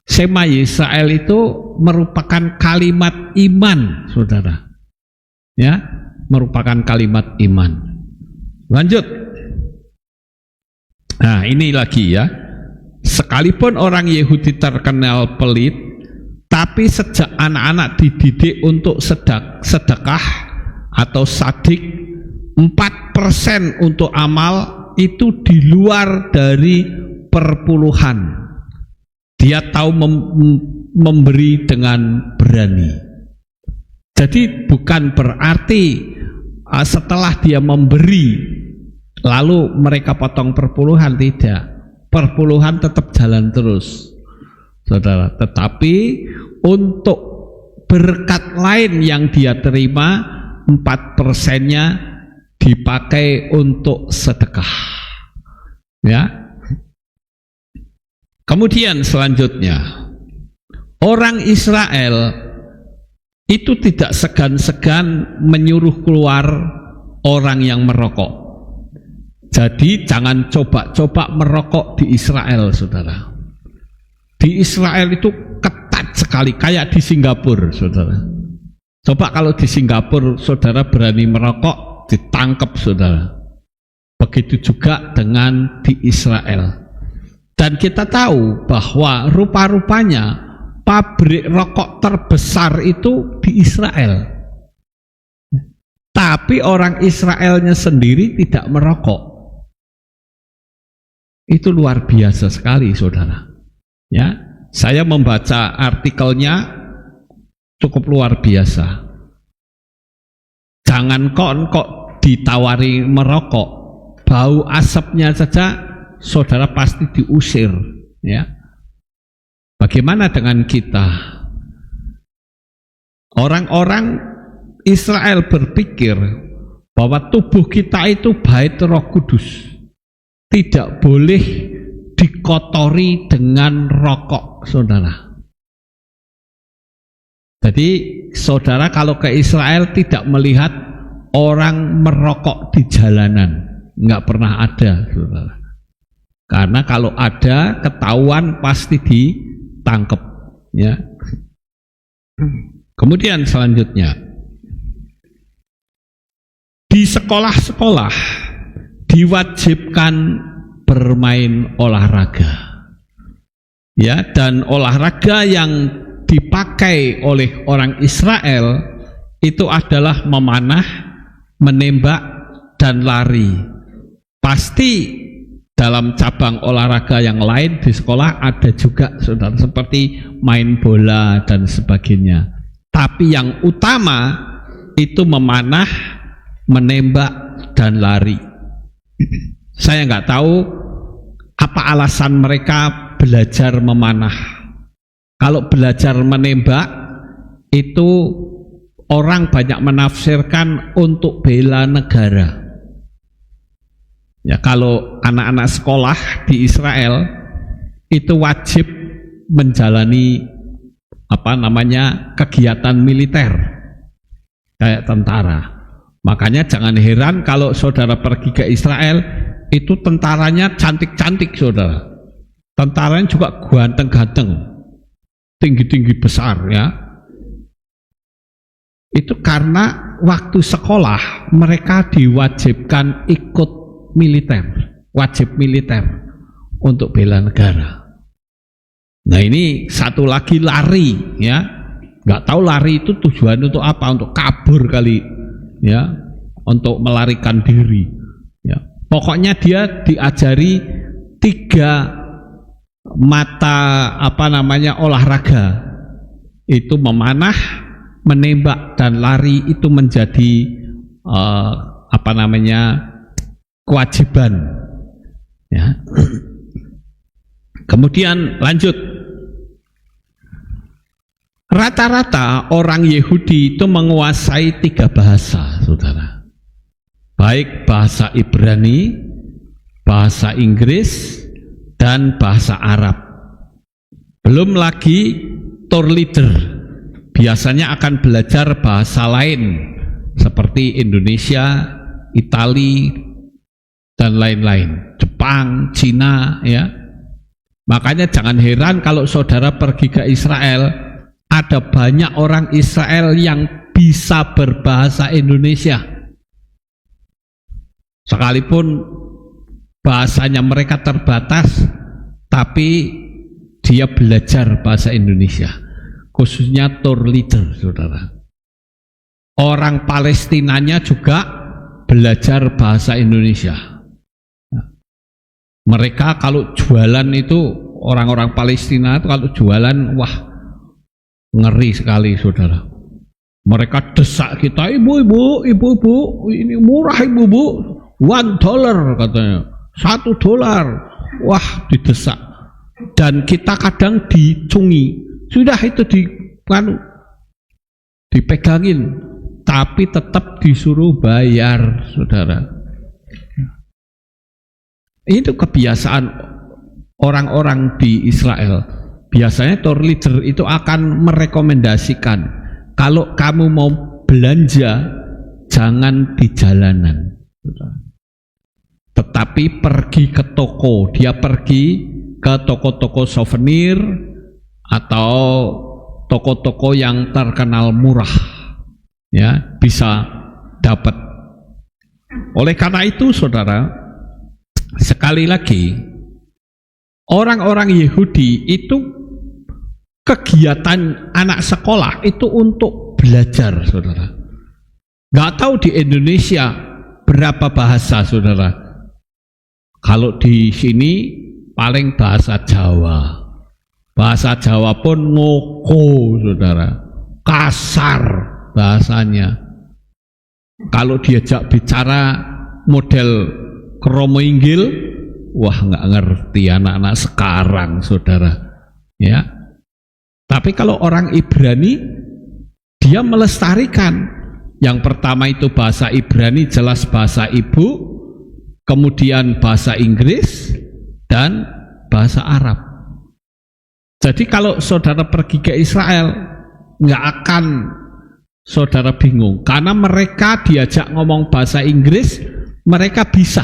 Shema Yisrael itu merupakan kalimat iman, saudara, ya, merupakan kalimat iman. Lanjut. Nah, ini lagi ya, sekalipun orang Yahudi terkenal pelit, Tapi sejak anak-anak dididik untuk sedekah atau sadik, 4% untuk amal itu di luar dari perpuluhan. Dia tahu memberi dengan berani. Jadi bukan berarti setelah dia memberi lalu mereka potong perpuluhan, tidak. Perpuluhan tetap jalan terus, saudara. Tetapi untuk berkat lain yang dia terima, 4%-nya dipakai untuk sedekah. Ya. Kemudian selanjutnya, orang Israel itu tidak segan-segan menyuruh keluar orang yang merokok. Jadi jangan coba-coba merokok di Israel, saudara. Di Israel itu ketat sekali, kayak di Singapura, saudara. Coba kalau di Singapura saudara berani merokok, ditangkap, saudara. Begitu juga dengan di Israel. Dan kita tahu bahwa rupa-rupanya pabrik rokok terbesar itu di Israel. Tapi orang Israelnya sendiri tidak merokok. Itu luar biasa sekali, saudara. Ya, saya membaca artikelnya cukup luar biasa. Jangan kok ditawari merokok, bau asapnya saja saudara pasti diusir, ya. Bagaimana dengan kita? Orang-orang Israel berpikir bahwa tubuh kita itu bait Roh Kudus, tidak boleh dikotori dengan rokok, saudara. Jadi saudara kalau ke Israel tidak melihat orang merokok di jalanan, nggak pernah ada, saudara. Karena kalau ada ketahuan pasti ditangkap, ya. Kemudian selanjutnya, di sekolah-sekolah diwajibkan bermain olahraga, ya, dan olahraga yang dipakai oleh orang Israel itu adalah memanah, menembak, dan lari. Pasti dalam cabang olahraga yang lain di sekolah ada juga, saudara, seperti main bola dan sebagainya. Tapi yang utama itu memanah, menembak, dan lari. Saya nggak tahu apa alasan mereka belajar memanah. Kalau belajar menembak itu orang banyak menafsirkan untuk bela negara. Ya, kalau anak-anak sekolah di Israel itu wajib menjalani kegiatan militer kayak tentara. Makanya jangan heran kalau saudara pergi ke Israel itu tentaranya cantik-cantik, saudara. Tentaranya juga ganteng-ganteng, tinggi-tinggi besar, ya. Itu karena waktu sekolah mereka diwajibkan ikut militer, wajib militer untuk bela negara. Nah ini satu lagi lari, ya. Nggak tahu lari itu tujuan untuk apa, untuk kabur kali, ya, untuk melarikan diri, ya. Pokoknya dia diajari 3 mata olahraga, itu memanah, menembak, dan lari itu menjadi kewajiban, ya. Kemudian lanjut, rata-rata orang Yahudi itu menguasai 3 bahasa, saudara. Baik bahasa Ibrani, bahasa Inggris, dan bahasa Arab. Belum lagi tour leader biasanya akan belajar bahasa lain seperti Indonesia, Itali, dan lain-lain, Jepang, Cina, ya. Makanya jangan heran kalau saudara pergi ke Israel, ada banyak orang Israel yang bisa berbahasa Indonesia, sekalipun bahasanya mereka terbatas, tapi dia belajar bahasa Indonesia. khususnya tour leader, saudara. Orang Palestinanya juga belajar bahasa Indonesia. Mereka kalau jualan itu, orang-orang Palestina itu kalau jualan, wah ngeri sekali, saudara. Mereka desak kita, ibu-ibu, ini murah ibu-ibu, $1 katanya, $1. Wah, didesak. Dan kita kadang dicungi, sudah itu dipegangin, tapi tetap disuruh bayar, saudara. Itu kebiasaan orang-orang di Israel. Biasanya tour leader itu akan merekomendasikan, kalau kamu mau belanja, jangan di jalanan, tetapi pergi ke toko. Dia pergi ke toko-toko souvenir atau toko-toko yang terkenal murah, ya, bisa dapat. Oleh karena itu, saudara, sekali lagi, orang-orang Yahudi itu kegiatan anak sekolah itu untuk belajar, saudara. Nggak tahu di Indonesia berapa bahasa, saudara. Kalau di sini paling bahasa Jawa. Bahasa Jawa pun ngoko, saudara. Kasar bahasanya. Kalau diajak bicara model kromo inggil, wah nggak ngerti anak-anak sekarang, saudara. Ya. Tapi kalau orang Ibrani, dia melestarikan. Yang pertama itu bahasa Ibrani, jelas bahasa ibu, kemudian bahasa Inggris, dan bahasa Arab. Jadi kalau saudara pergi ke Israel, nggak akan saudara bingung, karena mereka diajak ngomong bahasa Inggris, mereka bisa,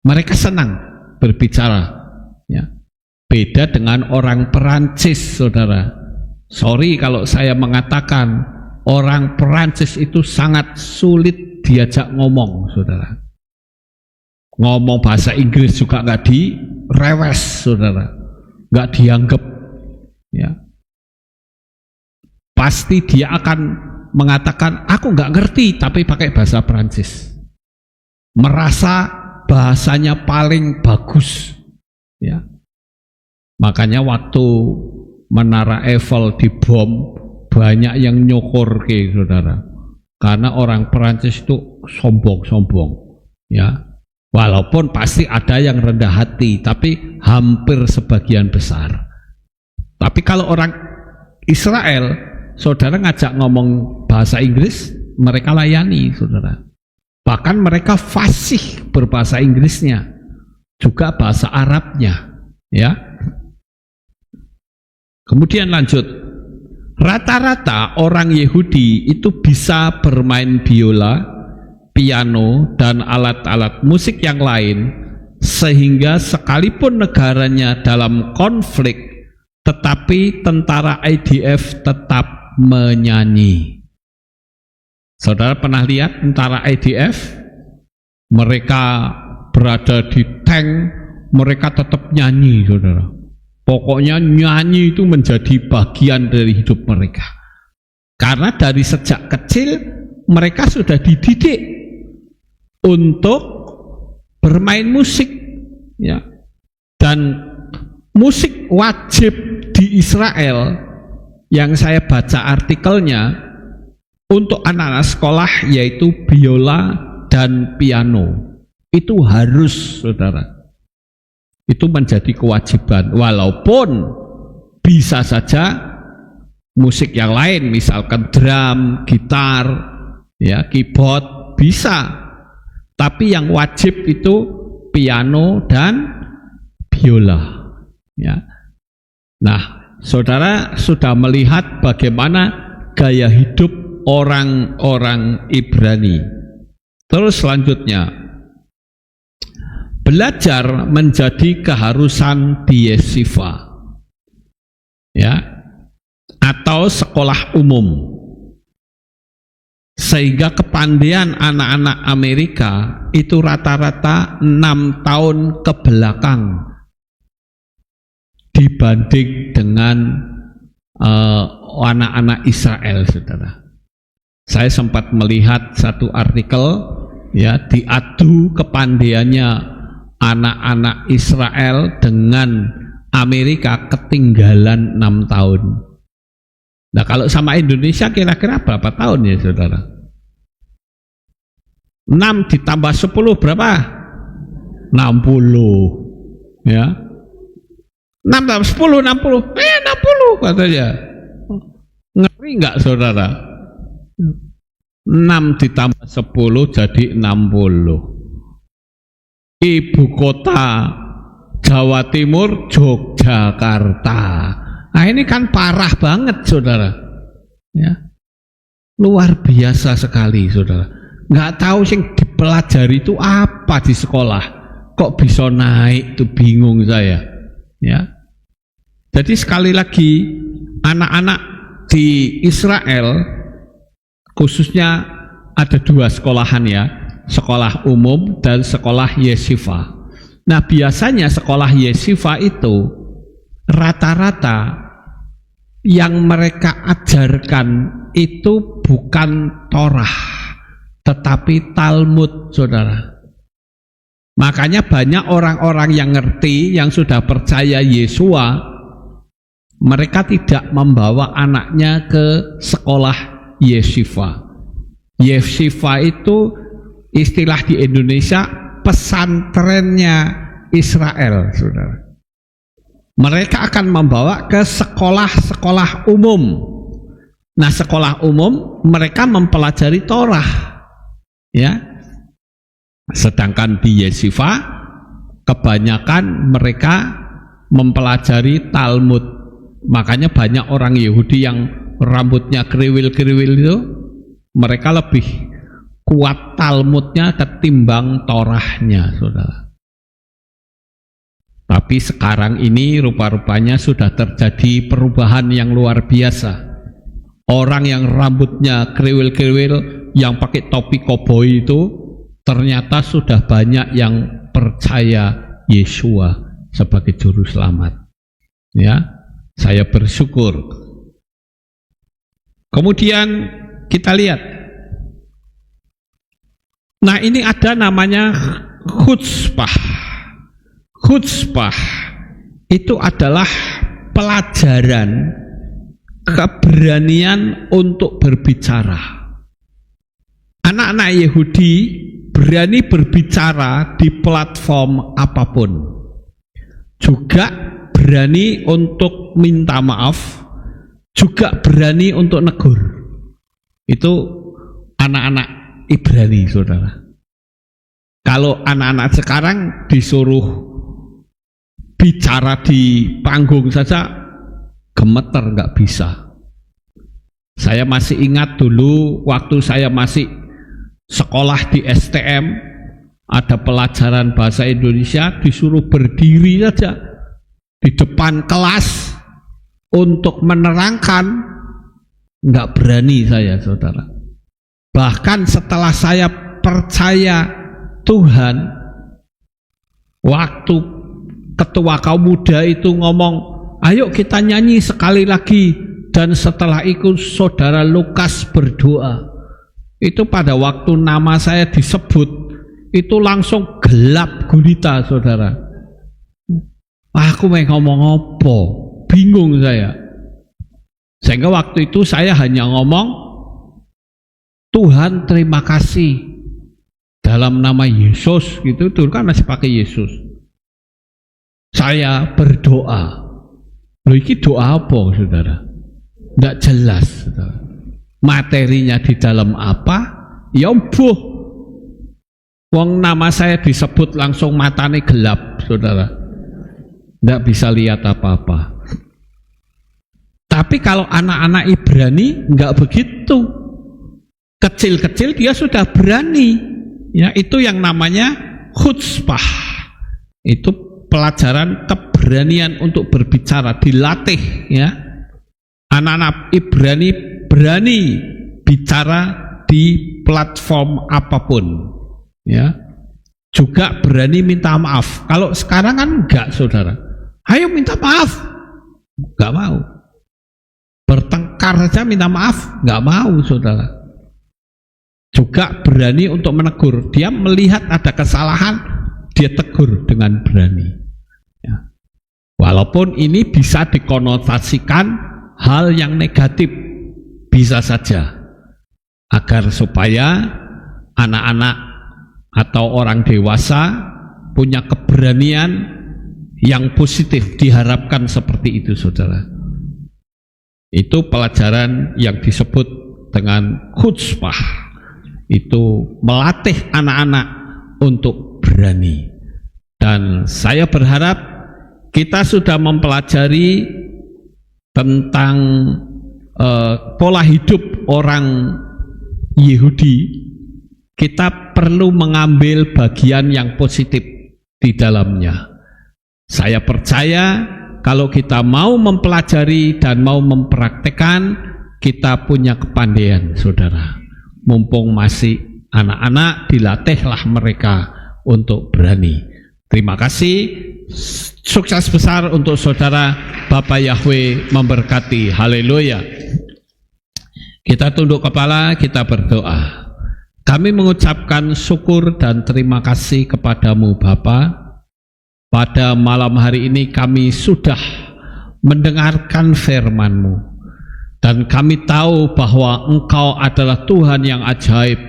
mereka senang berbicara, ya. Beda dengan orang Perancis, saudara. Sorry kalau saya mengatakan, orang Perancis itu sangat sulit diajak ngomong, saudara. Ngomong bahasa Inggris juga nggak direwes, saudara. Nggak dianggap, ya. Pasti dia akan mengatakan, aku nggak ngerti, tapi pakai bahasa Perancis. Merasa bahasanya paling bagus, ya. Makanya waktu Menara Eiffel dibom, banyak yang nyokor, saudara. Karena orang Perancis itu sombong-sombong, ya. Walaupun pasti ada yang rendah hati, tapi hampir sebagian besar. Tapi kalau orang Israel, saudara ngajak ngomong bahasa Inggris, mereka layani, saudara. Bahkan mereka fasih berbahasa Inggrisnya, juga bahasa Arabnya, ya. Kemudian lanjut, rata-rata orang Yahudi itu bisa bermain biola, piano, dan alat-alat musik yang lain, sehingga sekalipun negaranya dalam konflik, tetapi tentara IDF tetap menyanyi. Saudara pernah lihat tentara IDF? Mereka berada di tank, mereka tetap nyanyi, saudara. Pokoknya nyanyi itu menjadi bagian dari hidup mereka. Karena dari sejak kecil mereka sudah dididik untuk bermain musik, ya. Dan musik wajib di Israel yang saya baca artikelnya untuk anak-anak sekolah yaitu biola dan piano. Itu harus, saudara. Itu menjadi kewajiban, walaupun bisa saja musik yang lain, misalkan drum, gitar, ya, keyboard, bisa. Tapi yang wajib itu piano dan biola, ya. Nah, saudara sudah melihat bagaimana gaya hidup orang-orang Ibrani. Terus selanjutnya, belajar menjadi keharusan di yeshiva, ya, atau sekolah umum, sehingga kepandaian anak-anak Amerika itu rata-rata 6 tahun ke belakang dibanding dengan anak-anak Israel, saudara. Saya sempat melihat satu artikel, ya, diadu kepandaiannya anak-anak Israel dengan Amerika ketinggalan 6 tahun. Nah, kalau sama Indonesia kira-kira berapa tahun ya, saudara? 6 ditambah 10 berapa? 60, ya. 6 tambah 10, 60. 60 katanya. Ngeri nggak, saudara? 6 ditambah 10 jadi 60. Ibu kota Jawa Timur Yogyakarta. Nah, ini kan parah banget, saudara. Ya. Luar biasa sekali, saudara. Nggak tahu sing dipelajari itu apa di sekolah. Kok bisa naik, itu bingung saya. Ya. Jadi sekali lagi, anak-anak di Israel, khususnya ada 2 sekolahan, ya, sekolah umum dan sekolah yeshiva. Nah, biasanya sekolah yeshiva itu rata-rata yang mereka ajarkan itu bukan Torah, tetapi Talmud, saudara. Makanya banyak orang-orang yang ngerti, yang sudah percaya Yesua, mereka tidak membawa anaknya ke sekolah yeshiva. Yeshiva itu istilah di Indonesia pesantrennya Israel, saudara. Mereka akan membawa ke sekolah-sekolah umum. Nah, sekolah umum mereka mempelajari Torah, ya. Sedangkan di yeshiva kebanyakan mereka mempelajari Talmud. Makanya banyak orang Yahudi yang rambutnya kriwil-kriwil itu, mereka lebih kuat Talmudnya ketimbang Torahnya, saudara. Tapi sekarang ini rupa-rupanya sudah terjadi perubahan yang luar biasa. Orang yang rambutnya kriwil-kriwil, yang pakai topi koboi itu, ternyata sudah banyak yang percaya Yesua sebagai juru selamat. Ya, saya bersyukur. Kemudian kita lihat. Nah, ini ada namanya khutsbah. Khutsbah itu adalah pelajaran keberanian untuk berbicara. Anak-anak Yahudi berani berbicara di platform apapun. Juga berani untuk minta maaf, juga berani untuk negur. Itu anak-anak Ibrani, saudara. Kalau anak-anak sekarang disuruh bicara di panggung saja gemeter, nggak bisa. Saya masih ingat dulu waktu saya masih sekolah di STM, ada pelajaran bahasa Indonesia, disuruh berdiri saja di depan kelas untuk menerangkan, nggak berani saya, saudara. Bahkan setelah saya percaya Tuhan, waktu ketua kaum muda itu ngomong, ayo kita nyanyi sekali lagi, dan setelah itu saudara Lukas berdoa, itu pada waktu nama saya disebut, itu langsung gelap gulita, saudara. Aku mau ngomong apa? Bingung saya. Sehingga waktu itu saya hanya ngomong, Tuhan terima kasih dalam nama Yesus, gitu. Dulu kan masih pakai Yesus. Saya berdoa. Loh, ini doa apa, saudara? Tidak jelas, saudara. Materinya di dalam apa? Ya mbuh. Wong nama saya disebut langsung matanya gelap, saudara. Tidak bisa lihat apa-apa. Tapi kalau anak-anak Ibrani enggak begitu. Kecil-kecil dia sudah berani. Ya, itu yang namanya khutsbah. Itu pelajaran keberanian untuk berbicara, dilatih, ya. Anak-anak Ibrani berani bicara di platform apapun, ya. Juga berani minta maaf. Kalau sekarang kan enggak, saudara. Ayo minta maaf, enggak mau. makar saja minta maaf, nggak mau saudara. Juga berani untuk menegur. Dia melihat ada kesalahan, dia tegur dengan berani. Ya. Walaupun ini bisa dikonotasikan hal yang negatif, bisa saja. Agar supaya anak-anak atau orang dewasa punya keberanian yang positif, diharapkan seperti itu saudara. Itu pelajaran yang disebut dengan khutsbah. Itu melatih anak-anak untuk berani. Dan saya berharap kita sudah mempelajari tentang pola hidup orang Yahudi. Kita perlu mengambil bagian yang positif di dalamnya. Saya percaya kalau kita mau mempelajari dan mau mempraktekkan, kita punya kepandaian saudara. Mumpung masih anak-anak, dilatihlah mereka untuk berani. Terima kasih, sukses besar untuk saudara. Bapak Yahweh memberkati. Haleluya. Kita tunduk kepala, kita berdoa. Kami mengucapkan syukur dan terima kasih kepadamu Bapa. Pada malam hari ini kami sudah mendengarkan firman-Mu. Dan kami tahu bahwa Engkau adalah Tuhan yang ajaib,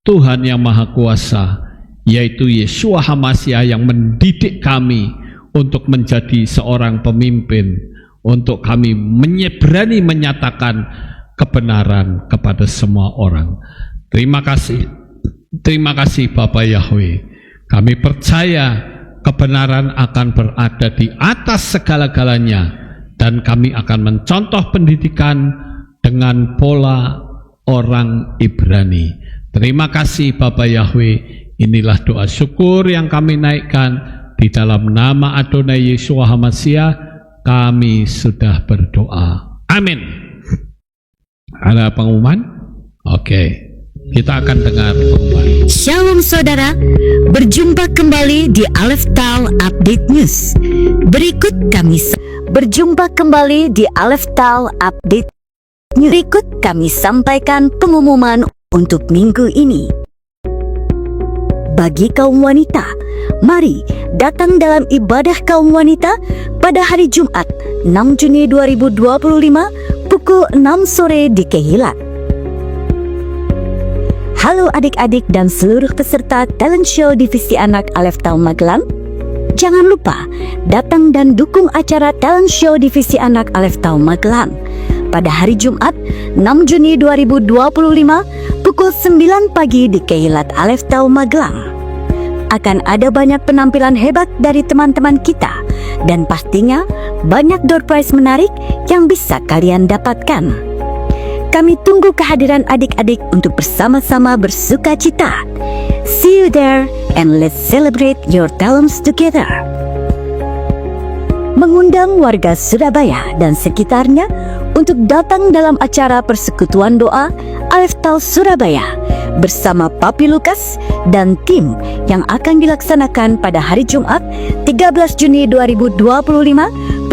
Tuhan yang maha kuasa, yaitu Yeshua HaMasyiah yang mendidik kami untuk menjadi seorang pemimpin, untuk kami berani menyatakan kebenaran kepada semua orang. Terima kasih Bapak Yahweh. Kami percaya kebenaran akan berada di atas segala-galanya. Dan kami akan mencontoh pendidikan dengan pola orang Ibrani. Terima kasih Bapak Yahweh. Inilah doa syukur yang kami naikkan di dalam nama Adonai Yeshua HaMasyiah. Kami sudah berdoa. Amin. Ada pengumuman? Oke. Kita akan dengar pengumuman. Shalom saudara, berjumpa kembali di Aleph Tal Update News. Berjumpa kembali di Aleph Tal Update News. Berikut kami sampaikan pengumuman untuk minggu ini. Bagi kaum wanita, mari datang dalam ibadah kaum wanita pada hari Jumat 6 Juni 2025 pukul 6 sore di Kehilat. Halo adik-adik dan seluruh peserta talent show divisi anak Aleph Tal Magelang. Jangan lupa datang dan dukung acara talent show divisi anak Aleph Tal Magelang pada hari Jumat 6 Juni 2025 pukul 9 pagi di Kehilat Aleph Tal Magelang. Akan ada banyak penampilan hebat dari teman-teman kita dan pastinya banyak door prize menarik yang bisa kalian dapatkan. Kami tunggu kehadiran adik-adik untuk bersama-sama bersuka cita. See you there and let's celebrate your talents together. Mengundang warga Surabaya dan sekitarnya untuk datang dalam acara persekutuan doa Aleph Tal Surabaya bersama Papi Lukas dan tim yang akan dilaksanakan pada hari Jumat 13 Juni 2025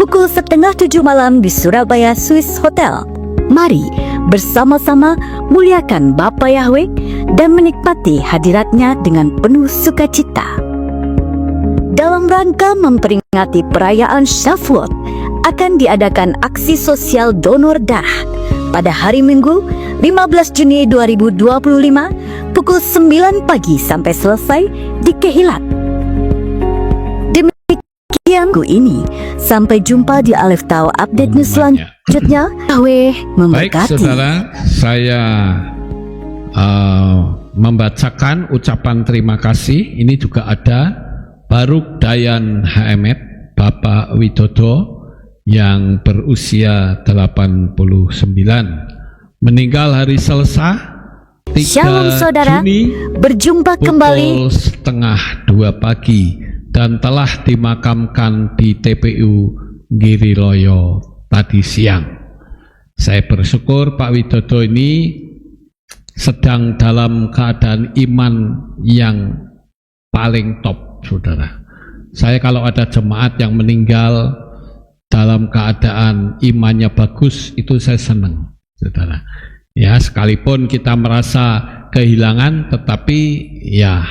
pukul 6:30 malam di Surabaya Swiss Hotel. Mari bersama-sama muliakan Bapa Yahweh dan menikmati hadiratnya dengan penuh sukacita. Dalam rangka memperingati perayaan Shavuot, akan diadakan aksi sosial donor darah pada hari Minggu 15 Juni 2025 pukul 9 pagi sampai selesai di Kehilat. Demikian ini, sampai jumpa di Aleph Tal Update News selanjutnya. Yahweh memberkati. Baik saudara, saya membacakan ucapan terima kasih. Ini juga ada Baruk Dayan HMed, Bapak Widodo yang berusia 89, meninggal hari Selasa 3 Shalom saudara, Juni berjumpa kembali pukul 1:30 pagi dan telah dimakamkan di TPU Giriloyo tadi siang. Saya bersyukur Pak Widodo ini sedang dalam keadaan iman yang paling top, saudara. Saya kalau ada jemaat yang meninggal dalam keadaan imannya bagus, itu saya senang, saudara. Ya, sekalipun kita merasa kehilangan, tetapi ya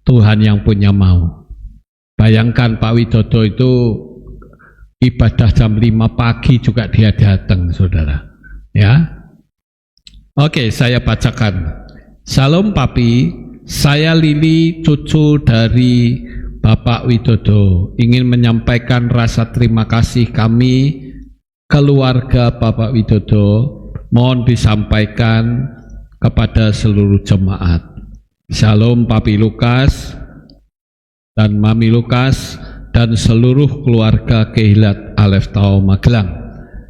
Tuhan yang punya mau. Bayangkan Pak Widodo itu ibadah jam 5 pagi juga dia datang, saudara. Ya, oke, saya bacakan. Salam Papi, saya Lili, cucu dari Bapak Widodo, ingin menyampaikan rasa terima kasih kami, keluarga Bapak Widodo, mohon disampaikan kepada seluruh jemaat. Shalom Papi Lukas dan Mami Lukas dan seluruh keluarga Kehilat Alef Tau Magelang.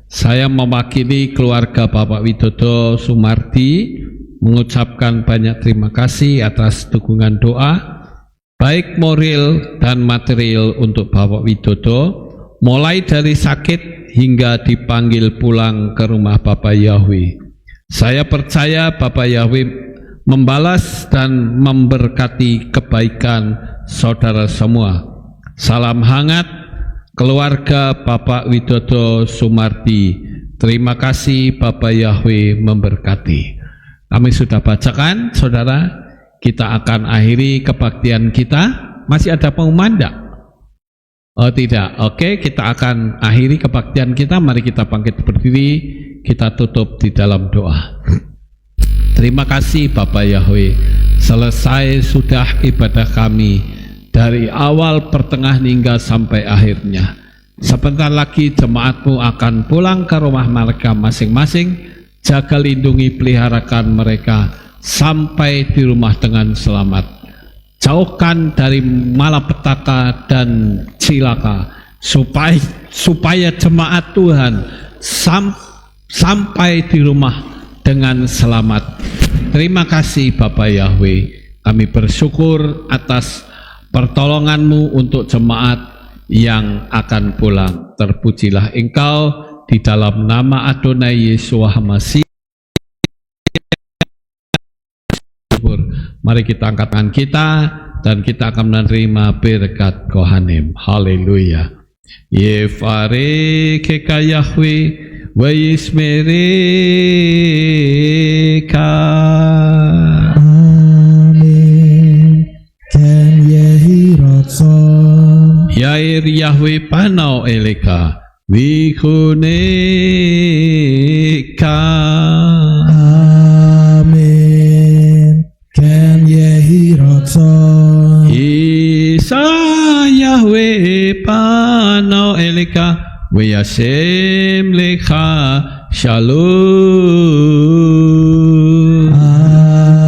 Saya mewakili keluarga Bapak Widodo Sumardi mengucapkan banyak terima kasih atas dukungan doa baik moral dan material untuk Bapak Widodo, mulai dari sakit hingga dipanggil pulang ke rumah Bapak Yahweh. Saya percaya Bapak Yahweh membalas dan memberkati kebaikan saudara semua. Salam hangat keluarga Bapak Widodo Sumardi. Terima kasih, Bapak Yahweh memberkati. Kami sudah bacakan, saudara. Kita akan akhiri kebaktian kita. Masih ada pengumuman enggak? Oh tidak, oke, kita akan akhiri kebaktian kita. Mari kita bangkit berdiri, kita tutup di dalam doa. Terima kasih Bapak Yahweh, selesai sudah ibadah kami dari awal, pertengahan hingga sampai akhirnya. Sebentar lagi jemaatmu akan pulang ke rumah mereka masing-masing. Jaga, lindungi, peliharakan mereka sampai di rumah dengan selamat. Jauhkan dari malapetaka dan cilaka, supaya jemaat Tuhan sampai di rumah dengan selamat. Terima kasih Bapak Yahweh, kami bersyukur atas pertolongan-Mu untuk jemaat yang akan pulang. Terpujilah Engkau di dalam nama Adonai Yeshua HaMashiach. Mari kita angkat tangan kita dan kita akan menerima berkat Kohanim. Haleluya. Yefareke Yahweh wa yismereka. Amen. Ken yehi rotson. Yair Yahweh panau eleka wikuneka. Amen. Ken yehi rotson. Isa Yahweh panau eleka Weyashem lecha shalom.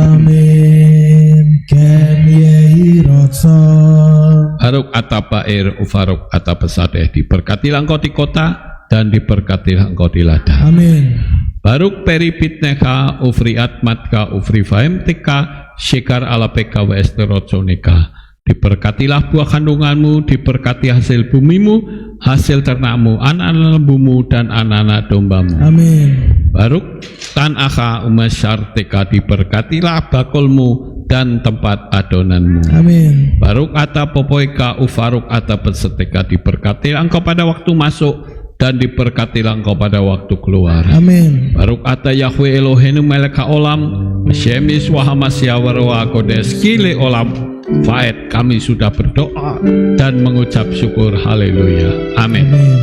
Amen. Ken yehi rotson. Baruk atapair ufaruk atapesadeh, diberkatilah engkau di kota dan diberkatilah engkau di ladang. Amin. Baruk peripitneka ufri atmatka ufri faemtika shekar alapeka wa esterotsoneka. Diberkatilah buah kandunganmu, diberkati hasil bumimu, hasil ternakmu, anak-anak lembumu dan anak-anak dombamu. Amin. Baruk tanaka umasyarteka, diberkatilah bakulmu dan tempat adonanmu. Amin. Baruk ata popoika ufaruk ata peseteka, diberkatilah engkau pada waktu masuk dan diberkatilah engkau pada waktu keluar. Amin. Baruk ata Yahweh Eloheinu meleka olam Shemis wahamasya warwa kodes kile olam faed. Kami sudah berdoa dan mengucap syukur. Haleluya. Amin. Amin.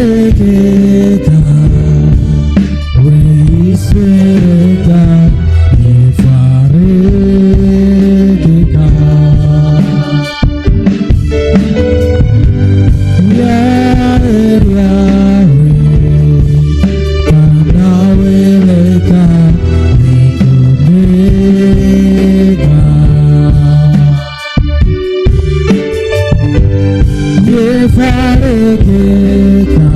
Yefareketa, Weismereka, Yefareketa. Yair Yahweh, Panaweleka, Wikuneka. Yefareketa,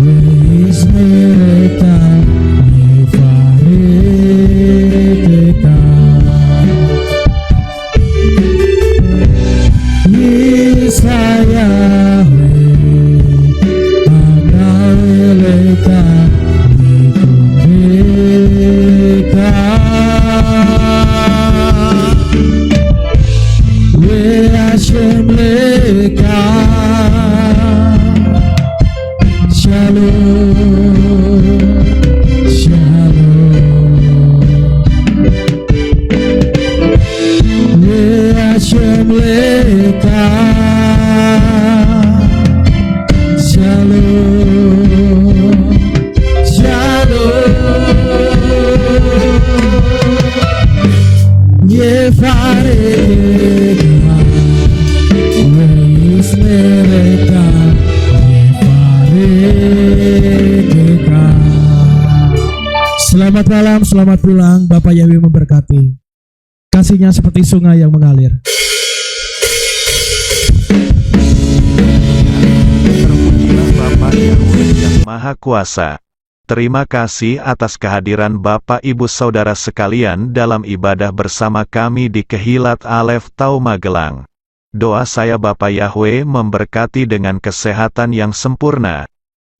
Weismereka, Yefareketa. Yesayahweh, Panaweleka, Wikuneka. Selamat malam, selamat pulang. Bapak Yahweh memberkati. Kasihnya seperti sungai yang mengalir. Terpujilah Bapa Yahweh yang Maha Kuasa. Terima kasih atas kehadiran Bapak Ibu Saudara sekalian dalam ibadah bersama kami di Kehilat Alef Tau Magelang. Doa saya Bapak Yahweh memberkati dengan kesehatan yang sempurna,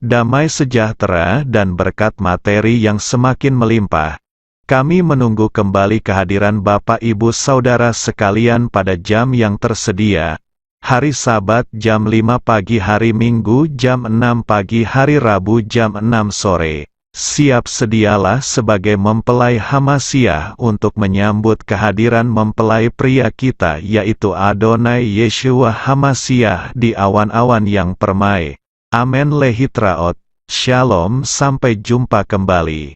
damai sejahtera dan berkat materi yang semakin melimpah. Kami menunggu kembali kehadiran Bapak Ibu Saudara sekalian pada jam yang tersedia. Hari Sabat jam 5 pagi, hari Minggu jam 6 pagi, hari Rabu jam 6 sore. Siap sedialah sebagai mempelai Hamasiah untuk menyambut kehadiran mempelai pria kita yaitu Adonai Yeshua Hamasiah di awan-awan yang permai. Amen lehitraot. Shalom, sampai jumpa kembali.